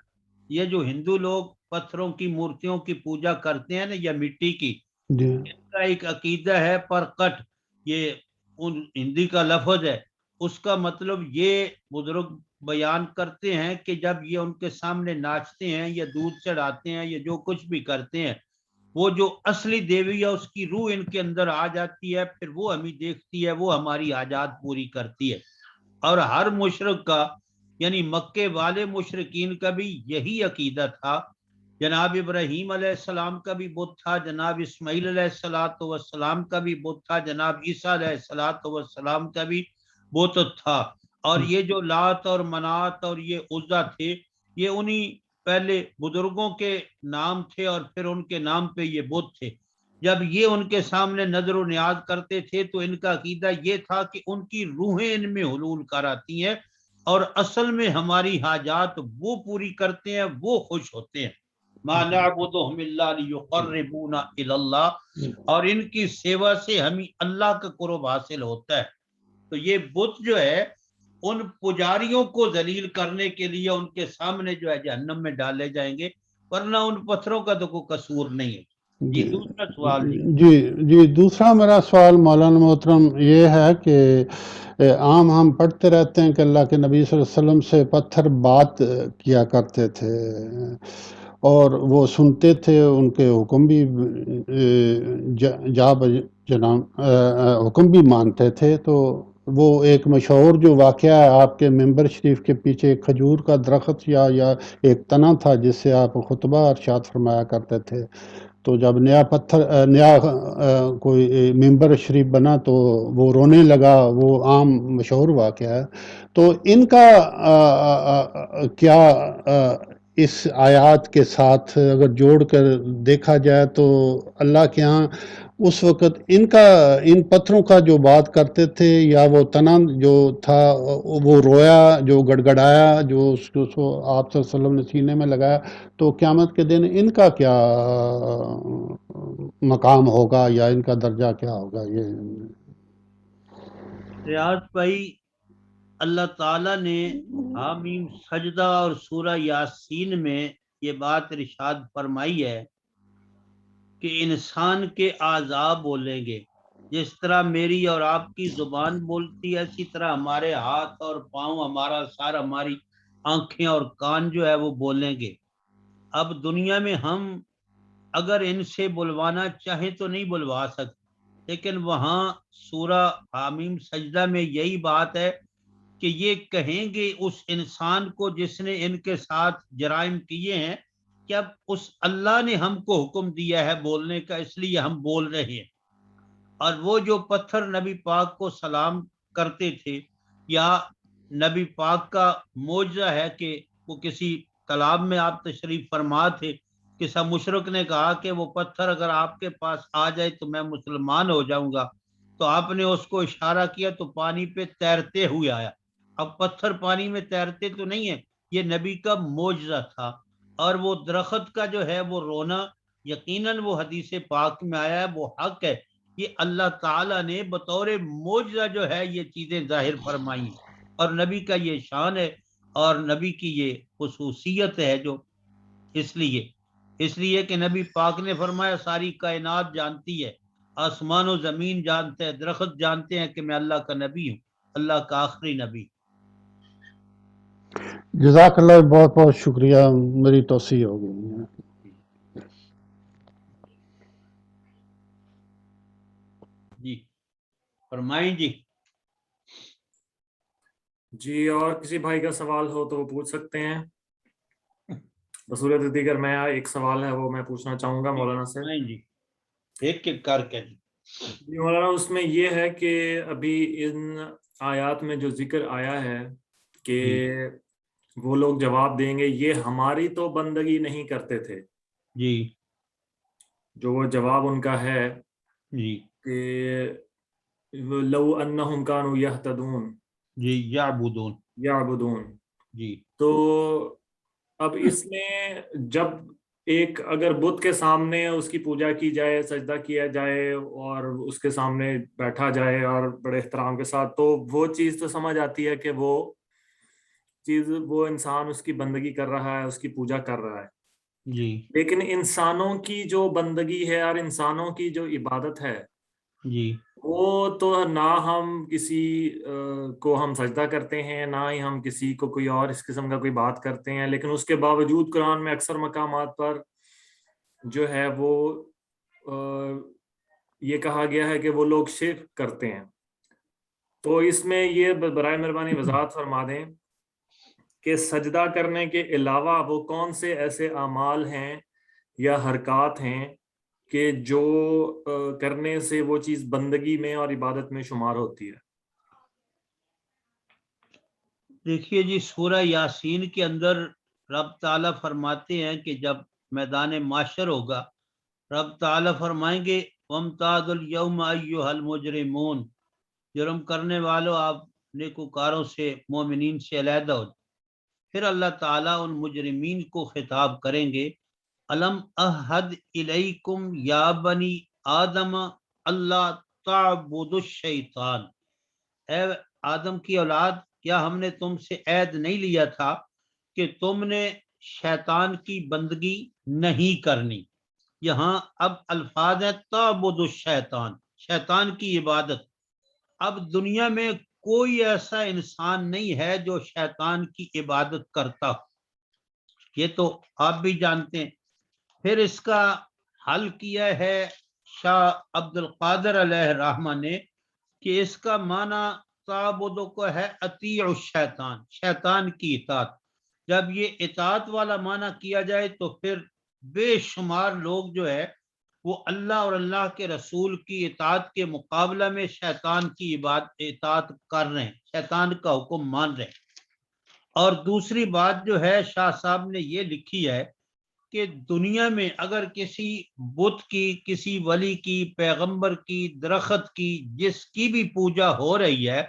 یہ جو ہندو لوگ پتھروں کی مورتیوں کی پوجا کرتے ہیں نا یا مٹی کی، ان کا ایک عقیدہ ہے پرکٹ، یہ ہندی کا لفظ ہے. اس کا مطلب یہ بزرگ بیان کرتے ہیں کہ جب یہ ان کے سامنے ناچتے ہیں یا دودھ چڑھاتے ہیں یا جو کچھ بھی کرتے ہیں، وہ جو اصلی دیوی ہے اس کی روح ان کے اندر آ جاتی ہے، پھر وہ ہمیں دیکھتی ہے، وہ ہماری حاجات پوری کرتی ہے. اور ہر مشرک کا یعنی مکے والے مشرکین کا بھی یہی عقیدہ تھا. جناب ابراہیم علیہ السلام کا بھی بت تھا، جناب اسماعیل علیہ السلام کا بھی بت تھا، جناب عیسیٰ علیہ السلام کا بھی بت تھا. اور یہ جو لات اور منات اور یہ عزا تھے، یہ انہی پہلے بزرگوں کے نام تھے اور پھر ان کے نام پہ یہ بت تھے. جب یہ ان کے سامنے نظر و نیاز کرتے تھے تو ان کا عقیدہ یہ تھا کہ ان کی روحیں ان میں حلول کر آتی ہیں اور اصل میں ہماری حاجات وہ پوری کرتے ہیں، وہ خوش ہوتے ہیں. ما نعبدهم الا ليقربونا الى اللہ، اور ان کی سیوا سے ہمیں اللہ کا قرب حاصل ہوتا ہے. تو یہ بت جو ہے ان پجاریوں کو ذلیل کرنے کے لیے ان کے سامنے جو ہے جہنم میں ڈالے جائیں گے، ورنہ ان پتھروں کا تو کوئی قصور نہیں ہے. جی دوسرا سوال
جی دوسرا میرا سوال مولانا محترم یہ ہے کہ عام ہم پڑھتے رہتے ہیں کہ اللہ کے نبی صلی اللہ علیہ وسلم سے پتھر بات کیا کرتے تھے اور وہ سنتے تھے، ان کے حکم بھی حکم بھی مانتے تھے. تو وہ ایک مشہور جو واقعہ ہے آپ کے ممبر شریف کے پیچھے ایک کھجور کا درخت یا ایک تنا تھا جس سے آپ خطبہ ارشاد فرمایا کرتے تھے. تو جب نیا کوئی ممبر شریف بنا تو وہ رونے لگا، وہ عام مشہور واقعہ ہے. تو ان کا کیا اس آیات کے ساتھ اگر جوڑ کر دیکھا جائے تو اللہ کے ہاں اس وقت ان پتھروں کا جو بات کرتے تھے یا وہ تنا جو تھا وہ رویا، جو گڑگڑایا، جو اس کو آپ صلی اللہ علیہ وسلم نے سینے میں لگایا، تو قیامت کے دن ان کا کیا مقام ہوگا یا ان کا درجہ کیا ہوگا؟ یہ
ریاض بھائی، اللہ تعالیٰ نے حامیم سجدہ اور سورہ یاسین میں یہ بات ارشاد فرمائی ہے کہ انسان کے اعضاء بولیں گے. جس طرح میری اور آپ کی زبان بولتی ہے، اسی طرح ہمارے ہاتھ اور پاؤں، ہمارا سر، ہماری آنکھیں اور کان جو ہے وہ بولیں گے. اب دنیا میں ہم اگر ان سے بلوانا چاہیں تو نہیں بلوا سکتے، لیکن وہاں سورہ حامیم سجدہ میں یہی بات ہے کہ یہ کہیں گے اس انسان کو جس نے ان کے ساتھ جرائم کیے ہیں کہ اب اس اللہ نے ہم کو حکم دیا ہے بولنے کا، اس لیے ہم بول رہے ہیں۔ اور وہ جو پتھر نبی پاک کو سلام کرتے تھے، یا نبی پاک کا معجزہ ہے کہ وہ کسی تالاب میں آپ تشریف فرما تھے، کسی مشرک نے کہا کہ وہ پتھر اگر آپ کے پاس آ جائے تو میں مسلمان ہو جاؤں گا، تو آپ نے اس کو اشارہ کیا تو پانی پہ تیرتے ہوئے آیا۔ اب پتھر پانی میں تیرتے تو نہیں ہے، یہ نبی کا معجزہ تھا۔ اور وہ درخت کا جو ہے وہ رونا، یقیناً وہ حدیث پاک میں آیا ہے، وہ حق ہے، یہ اللہ تعالیٰ نے بطور معجزہ جو ہے یہ چیزیں ظاہر فرمائی ہیں، اور نبی کا یہ شان ہے اور نبی کی یہ خصوصیت ہے جو اس لیے کہ نبی پاک نے فرمایا ساری کائنات جانتی ہے، آسمان و زمین جانتے ہیں، درخت جانتے ہیں کہ میں اللہ کا نبی ہوں، اللہ کا آخری نبی۔
جزاک اللہ، بہت بہت شکریہ، میری توسیع ہو گئی۔
جی فرمائیں جی۔
جی اور کسی بھائی کا سوال ہو تو وہ پوچھ سکتے ہیں۔ بصورت دیگر میں ایک سوال ہے وہ میں پوچھنا چاہوں گا مولانا سے۔
فرمائیں جی، ایک ایک کر کے۔
جی مولانا، اس میں یہ ہے کہ ابھی ان آیات میں جو ذکر آیا ہے کہ وہ لوگ جواب دیں گے یہ ہماری تو بندگی نہیں کرتے تھے،
جی
جو وہ جواب ان کا ہے
جی
کہ لو انہم کانوا یہتدون
جی یعبدون،
یعبدون،
جی
تو اب اس میں جب ایک اگر بت کے سامنے اس کی پوجا کی جائے، سجدہ کیا جائے اور اس کے سامنے بیٹھا جائے اور بڑے احترام کے ساتھ، تو وہ چیز تو سمجھ آتی ہے کہ وہ چیز وہ انسان اس کی بندگی کر رہا ہے، اس کی پوجا کر رہا ہے۔
جی
لیکن انسانوں کی جو بندگی ہے اور انسانوں کی جو عبادت ہے
جی
وہ تو نہ ہم کسی کو ہم سجدہ کرتے ہیں، نہ ہی ہم کسی کو کوئی اور اس قسم کا کوئی بات کرتے ہیں، لیکن اس کے باوجود قرآن میں اکثر مقامات پر جو ہے وہ یہ کہا گیا ہے کہ وہ لوگ شرک کرتے ہیں۔ تو اس میں یہ برائے مہربانی وضاحت فرما دیں کہ سجدہ کرنے کے علاوہ وہ کون سے ایسے اعمال ہیں یا حرکات ہیں کہ جو کرنے سے وہ چیز بندگی میں اور عبادت میں شمار ہوتی ہے۔
دیکھیے جی، سورہ یاسین کے اندر رب تعالیٰ فرماتے ہیں کہ جب میدان معاشر ہوگا، رب تعالیٰ فرمائیں گے وَامْتَازُوا الْيَوْمَ أَيُّهَا الْمُجْرِمُونَ، جرم کرنے والوں آپ نیکوکاروں سے، مومنین سے علیحدہ ہو۔ پھر اللہ تعالیٰ ان مجرمین کو خطاب کریں گے الم احد الیکم یا بنی آدم اللہ تعبدوا الشیطان، اے آدم کی اولاد، کیا ہم نے تم سے عہد نہیں لیا تھا کہ تم نے شیطان کی بندگی نہیں کرنی۔ یہاں اب الفاظ ہے تعبدوا الشیطان، شیطان کی عبادت۔ اب دنیا میں کوئی ایسا انسان نہیں ہے جو شیطان کی عبادت کرتا ہو، یہ تو آپ بھی جانتے ہیں۔ پھر اس کا حل کیا ہے شاہ عبد القادر علیہ الرحمہ نے کہ اس کا معنی تعبدو کو ہے اطیع الشیطان، شیطان کی اطاعت۔ جب یہ اطاعت والا معنی کیا جائے تو پھر بے شمار لوگ جو ہے وہ اللہ اور اللہ کے رسول کی اطاعت کے مقابلہ میں شیطان کی اطاعت کر رہے ہیں، شیطان کا حکم مان رہے ہیں۔ اور دوسری بات جو ہے شاہ صاحب نے یہ لکھی ہے کہ دنیا میں اگر کسی بت کی، کسی ولی کی، پیغمبر کی، درخت کی، جس کی بھی پوجا ہو رہی ہے،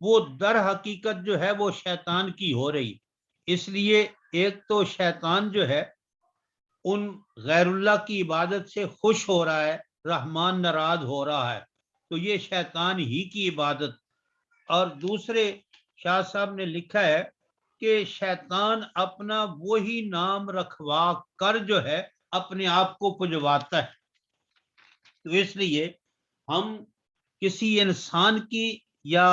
وہ در حقیقت جو ہے وہ شیطان کی ہو رہی۔ اس لیے ایک تو شیطان جو ہے ان غیر اللہ کی عبادت سے خوش ہو رہا ہے، رحمان ناراض ہو رہا ہے، تو یہ شیطان ہی کی عبادت۔ اور دوسرے شاہ صاحب نے لکھا ہے کہ شیطان اپنا وہی نام رکھوا کر جو ہے اپنے آپ کو پجواتا ہے۔ تو اس لیے ہم کسی انسان کی یا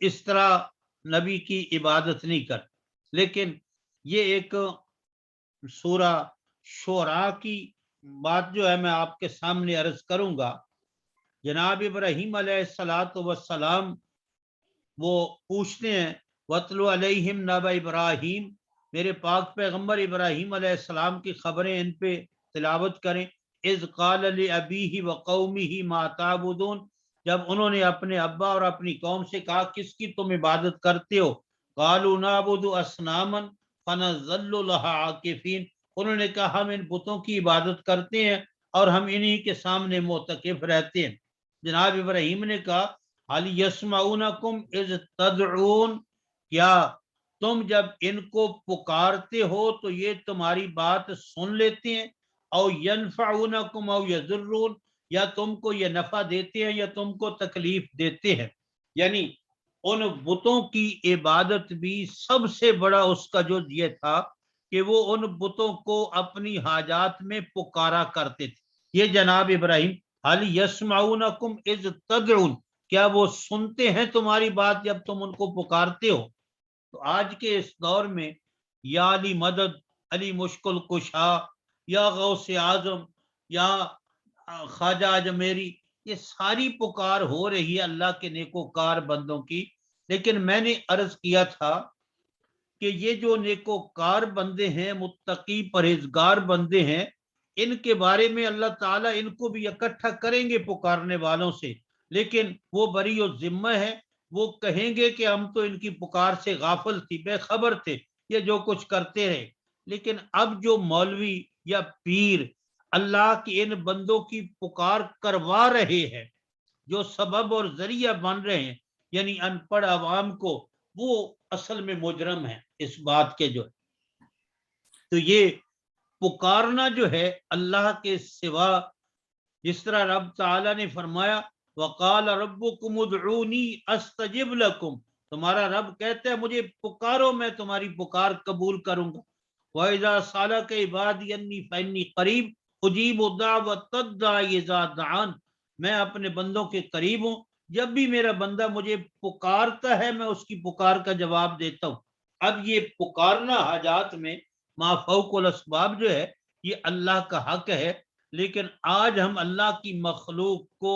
اس طرح نبی کی عبادت نہیں کر، لیکن یہ ایک سورہ شعراء کی بات جو ہے میں آپ کے سامنے عرض کروں گا جناب ابراہیم علیہ السلام وہ پوچھتے ہیں وَاتْلُ عَلَيْهِمْ نَبَأَ ابراہیم، میرے پاک پیغمبر ابراہیم علیہ السلام کی خبریں ان پہ تلاوت کریں. اذ قال لأبیہ وقومہ ما تعبدون، جب انہوں نے اپنے ابا اور اپنی قوم سے کہا کس کی تم عبادت کرتے ہو؟ قالوا نعبد اصناما فنظل لها عاکفین، انہوں نے کہا ہم ان بتوں کی عبادت کرتے ہیں اور ہم انہی کے سامنے معتکف رہتے ہیں. جناب ابراہیم نے کہا هل یسمعونکم اذ تدعون، کیا تم جب ان کو پکارتے ہو تو یہ تمہاری بات سن لیتے ہیں؟ او ینفعونکم او یضرون، یا تم کو یہ نفع دیتے ہیں یا تم کو تکلیف دیتے ہیں. یعنی ان بتوں کی عبادت بھی سب سے بڑا اس کا جو یہ تھا کہ وہ ان بتوں کو اپنی حاجات میں پکارا کرتے تھے. یہ جناب ابراہیم حل یسمعونکم اذ تدعون، کیا وہ سنتے ہیں تمہاری بات جب تم ان کو پکارتے ہو؟ تو آج کے اس دور میں یا علی مدد، علی مشکل کشا، یا غوث اعظم، یا خواجہ اجمیری، یہ ساری پکار ہو رہی ہے اللہ کے نیکوکار بندوں کی. لیکن میں نے عرض کیا تھا کہ یہ جو نیکوکار بندے ہیں، متقی پرہیزگار بندے ہیں، ان کے بارے میں اللہ تعالیٰ ان کو بھی اکٹھا کریں گے پکارنے والوں سے، لیکن وہ بری و ذمہ ہے. وہ کہیں گے کہ ہم تو ان کی پکار سے غافل تھی، بے خبر تھے، یہ جو کچھ کرتے رہے. لیکن اب جو مولوی یا پیر اللہ کی ان بندوں کی پکار کروا رہے ہیں، جو سبب اور ذریعہ بن رہے ہیں، یعنی ان پڑھ عوام کو، وہ اصل میں مجرم ہیں اس بات کے جو. تو یہ پکارنا جو ہے اللہ کے سوا، جس طرح رب تعالیٰ نے فرمایا وَقَالَ رَبُّكُمُ ادْعُونِي أَسْتَجِبْ لَكُمْ، تمہارا رب کہتا ہے مجھے پکارو میں تمہاری پکار قبول کروں گا. وَإِذَا سَأَلَكَ عِبَادِي أَنِّي فَإِنِّي قَرِيبٌ أُجِيبُ دَعْوَةَ الدَّاعِ إِذَا دَعَانِ، میں اپنے بندوں کے قریب ہوں، جب بھی میرا بندہ مجھے پکارتا ہے میں اس کی پکار کا جواب دیتا ہوں. اب یہ پکارنا حاجات میں ما فوق الاسباب جو ہے یہ اللہ کا حق ہے، لیکن آج ہم اللہ کی مخلوق کو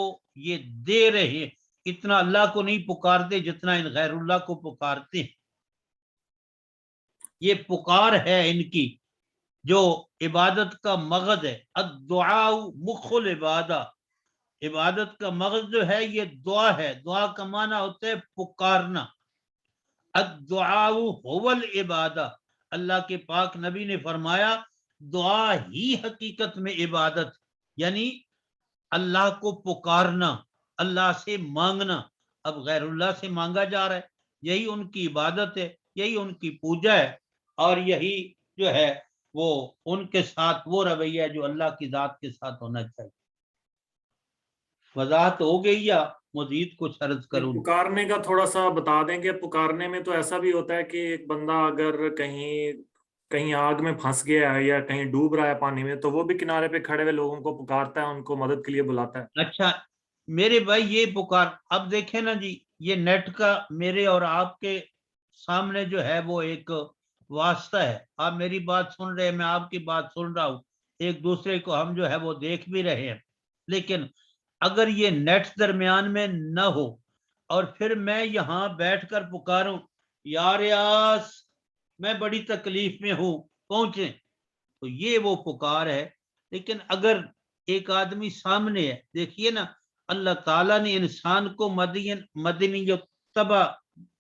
یہ دے رہے ہیں. اتنا اللہ کو نہیں پکارتے جتنا ان غیر اللہ کو پکارتے ہیں. یہ پکار ہے ان کی جو عبادت کا مغز ہے. الدعاء مخ العبادہ، عبادت کا مغز جو ہے یہ دعا ہے. دعا کا معنی ہوتا ہے پکارنا. الدعاء هو العبادہ، اللہ کے پاک نبی نے فرمایا دعا ہی حقیقت میں عبادت، یعنی اللہ کو پکارنا، اللہ سے مانگنا. اب غیر اللہ سے مانگا جا رہا ہے، یہی ان کی عبادت ہے، یہی ان کی پوجا ہے، اور یہی جو ہے وہ ان کے ساتھ وہ رویہ ہے جو اللہ کی ذات کے ساتھ ہونا چاہیے. وضاحت ہو گئی یا مزید کچھ عرض کروں؟
پکارنے کا تھوڑا سا بتا دیں کہ پکارنے میں تو ایسا بھی ہوتا ہے کہ ایک بندہ اگر کہیں آگ میں پھنس گیا ہے یا کہیں ڈوب رہا ہے پانی میں، تو وہ بھی کنارے پہ کھڑے ہوئے لوگوں کو پکارتا ہے، ان کو مدد کے لیے بلاتا ہے.
اچھا میرے بھائی یہ پکار، اب دیکھیں نا جی، یہ نیٹ کا میرے اور آپ کے سامنے جو ہے وہ ایک واسطہ ہے. آپ میری بات سن رہے ہیں، میں آپ کی بات سن رہا ہوں، ایک دوسرے کو ہم جو ہے وہ دیکھ بھی رہے ہیں. لیکن اگر یہ نیٹ درمیان میں نہ ہو اور پھر میں یہاں بیٹھ کر پکاروں یا ریاض میں بڑی تکلیف میں ہوں پہنچیں، تو یہ وہ پکار ہے. لیکن اگر ایک آدمی سامنے ہے، دیکھیے نا اللہ تعالیٰ نے انسان کو مدنی طبع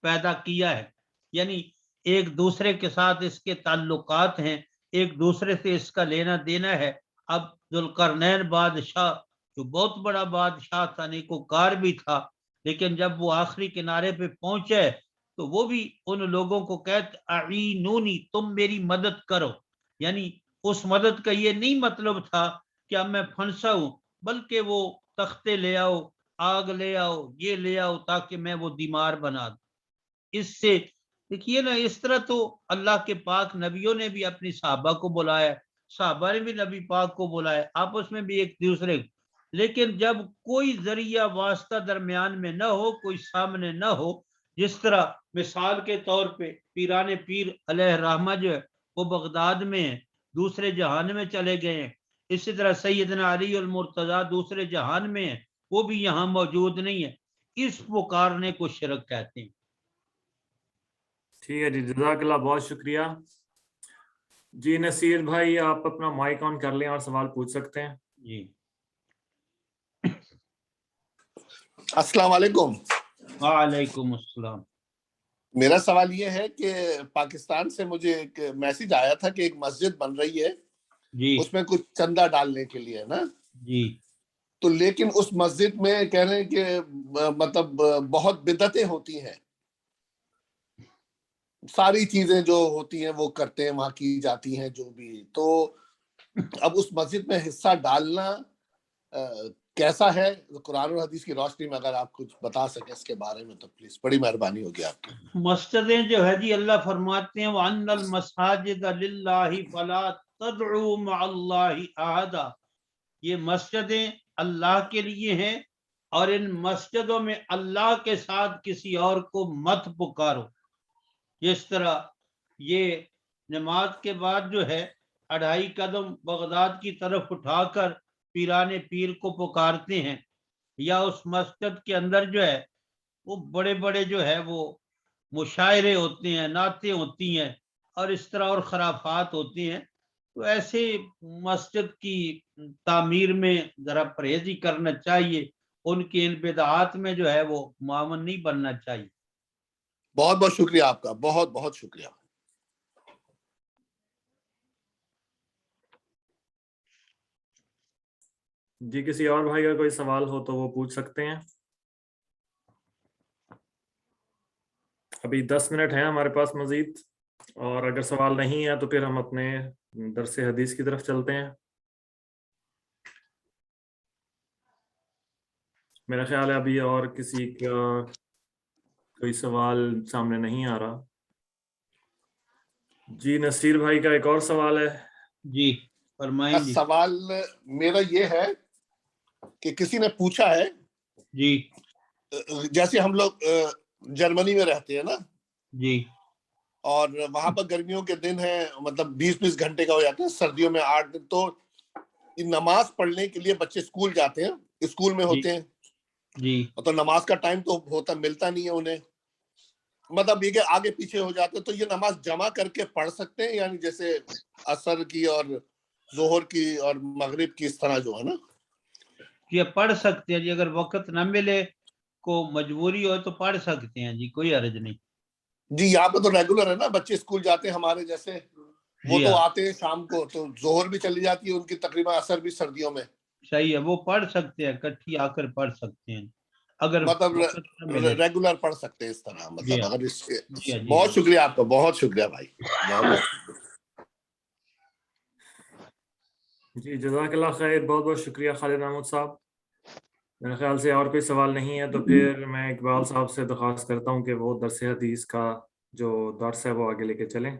پیدا کیا ہے، یعنی ایک دوسرے کے ساتھ اس کے تعلقات ہیں، ایک دوسرے سے اس کا لینا دینا ہے. اب ذوالقرنین بادشاہ جو بہت بڑا بادشاہ تھا، نیکوکار بھی تھا، لیکن جب وہ آخری کنارے پہ پہنچے تو وہ بھی ان لوگوں کو کہتے اعینونی، تم میری مدد کرو. یعنی اس مدد کا یہ نہیں مطلب تھا کہ اب میں پھنسا ہوں، بلکہ وہ تختے لے آؤ، آگ لے آؤ، یہ لے آؤ تاکہ میں وہ بیمار بنا دوں. اس سے دیکھیے نا، اس طرح تو اللہ کے پاک نبیوں نے بھی اپنی صحابہ کو بلایا، صحابہ نے بھی نبی پاک کو بلایا، آپس میں بھی ایک دوسرے. لیکن جب کوئی ذریعہ واسطہ درمیان میں نہ ہو، کوئی سامنے نہ ہو، جس طرح مثال کے طور پہ پیران پیر علیہ رحمہ جو ہے وہ بغداد میں ہیں، دوسرے جہان میں چلے گئے ہیں. اسی طرح سیدنا علی المرتضیٰ دوسرے جہان میں ہیں، وہ بھی یہاں موجود نہیں ہے. اس پکارنے کو شرک کہتے ہیں.
ٹھیک ہے جی، جزاک اللہ، بہت شکریہ. جی نصیر بھائی آپ اپنا مائک آن کر لیں اور سوال پوچھ سکتے ہیں.
جی
السلام علیکم.
وعلیکم السلام.
میرا سوال یہ ہے کہ پاکستان سے مجھے ایک میسج آیا تھا کہ ایک مسجد بن رہی ہے،
جی
اس میں کچھ چندہ ڈالنے کے لیے نا،
جی
تو لیکن اس مسجد میں کہہ رہے ہیں کہ مطلب بہت بدعتیں ہوتی ہیں، ساری چیزیں جو ہوتی ہیں وہ کرتے ہیں، وہاں کی جاتی ہیں جو بھی. تو اب اس مسجد میں حصہ ڈالنا کیسا ہے قرآن اور حدیث کی روشنی میں؟ اگر آپ کچھ بتا سکیں اس کے بارے میں تو پلیز بڑی مہربانی ہوگی آپ کی.
مسجدیں جو ہے جی اللہ فرماتے ہیں وَأَنَّ الْمَسَاجِدَ لِلَّهِ فَلَا تَدْعُوا مَعَ اللَّهِ أَحَدًا. یہ مسجدیں اللہ کے لیے ہیں اور ان مسجدوں میں اللہ کے ساتھ کسی اور کو مت پکارو. جس طرح یہ نماز کے بعد جو ہے 2.5 قدم بغداد کی طرف اٹھا کر پیران پیر کو پکارتے ہیں، یا اس مسجد کے اندر جو ہے وہ بڑے بڑے جو ہے وہ مشاعرے ہوتے ہیں، نعتیں ہوتی ہیں اور اس طرح اور خرافات ہوتے ہیں. تو ایسے مسجد کی تعمیر میں ذرا پرہیزی کرنا چاہیے، ان کی ان بدعات میں جو ہے وہ معاون نہیں بننا چاہیے.
بہت بہت شکریہ آپ کا، بہت بہت شکریہ.
جی کسی اور بھائی کا کوئی سوال ہو تو وہ پوچھ سکتے ہیں. ابھی 10 منٹ ہیں ہمارے پاس مزید، اور اگر سوال نہیں ہے تو پھر ہم اپنے درس حدیث کی طرف چلتے ہیں. میرا خیال ہے ابھی اور کسی کا کوئی سوال سامنے نہیں آ رہا. جی نصیر بھائی کا ایک اور سوال ہے.
جی فرمائیں جی.
سوال میرا یہ ہے کہ کسی نے پوچھا ہے،
جی
جیسے ہم لوگ جرمنی میں رہتے ہیں نا،
جی
اور وہاں پر گرمیوں کے دن ہیں، مطلب 20 گھنٹے کا ہو جاتا ہے، سردیوں میں 8 دن. تو نماز پڑھنے کے لیے بچے اسکول جاتے ہیں، اسکول میں
جی
ہوتے ہیں،
جی
تو نماز کا ٹائم تو ہوتا ملتا نہیں ہے انہیں، مطلب یہ کہ آگے پیچھے ہو جاتے. تو یہ نماز جمع کر کے پڑھ سکتے ہیں، یعنی جیسے عصر کی اور ظہر کی اور مغرب کی اس طرح جو ہے نا؟
یہ پڑھ سکتے ہیں جی، اگر وقت نہ ملے کو مجبوری ہو تو پڑھ سکتے ہیں جی، کوئی حرج نہیں.
جی یہاں پہ تو ریگولر ہے نا، بچے اسکول جاتے ہیں ہمارے جیسے، وہ
جی
تو
ہاں
آتے ہیں شام کو، تو ظہر بھی چلی جاتی ہے ان کی تقریباً، عصر بھی سردیوں میں.
صحیح ہے، وہ پڑھ سکتے ہیں، کٹھی آ کر پڑھ سکتے ہیں اگر
مطلب
وقت نہ ملے.
ریگولر پڑھ سکتے ہیں اس طرح،
جی
مطلب
ہاں
اگر اس کے.
جی ہاں جی
بہت
ہاں.
شکریہ آپ کا، بہت شکریہ بھائی، بہت بہت شکریہ.
جی جزاک اللہ خیر، بہت بہت شکریہ خالد احمد صاحب. میرے خیال سے اور کوئی سوال نہیں ہے تو پھر میں اقبال صاحب سے درخواست کرتا ہوں کہ وہ درس حدیث کا جو درس ہے وہ آگے لے کے چلیں.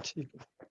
ٹھیک ہے.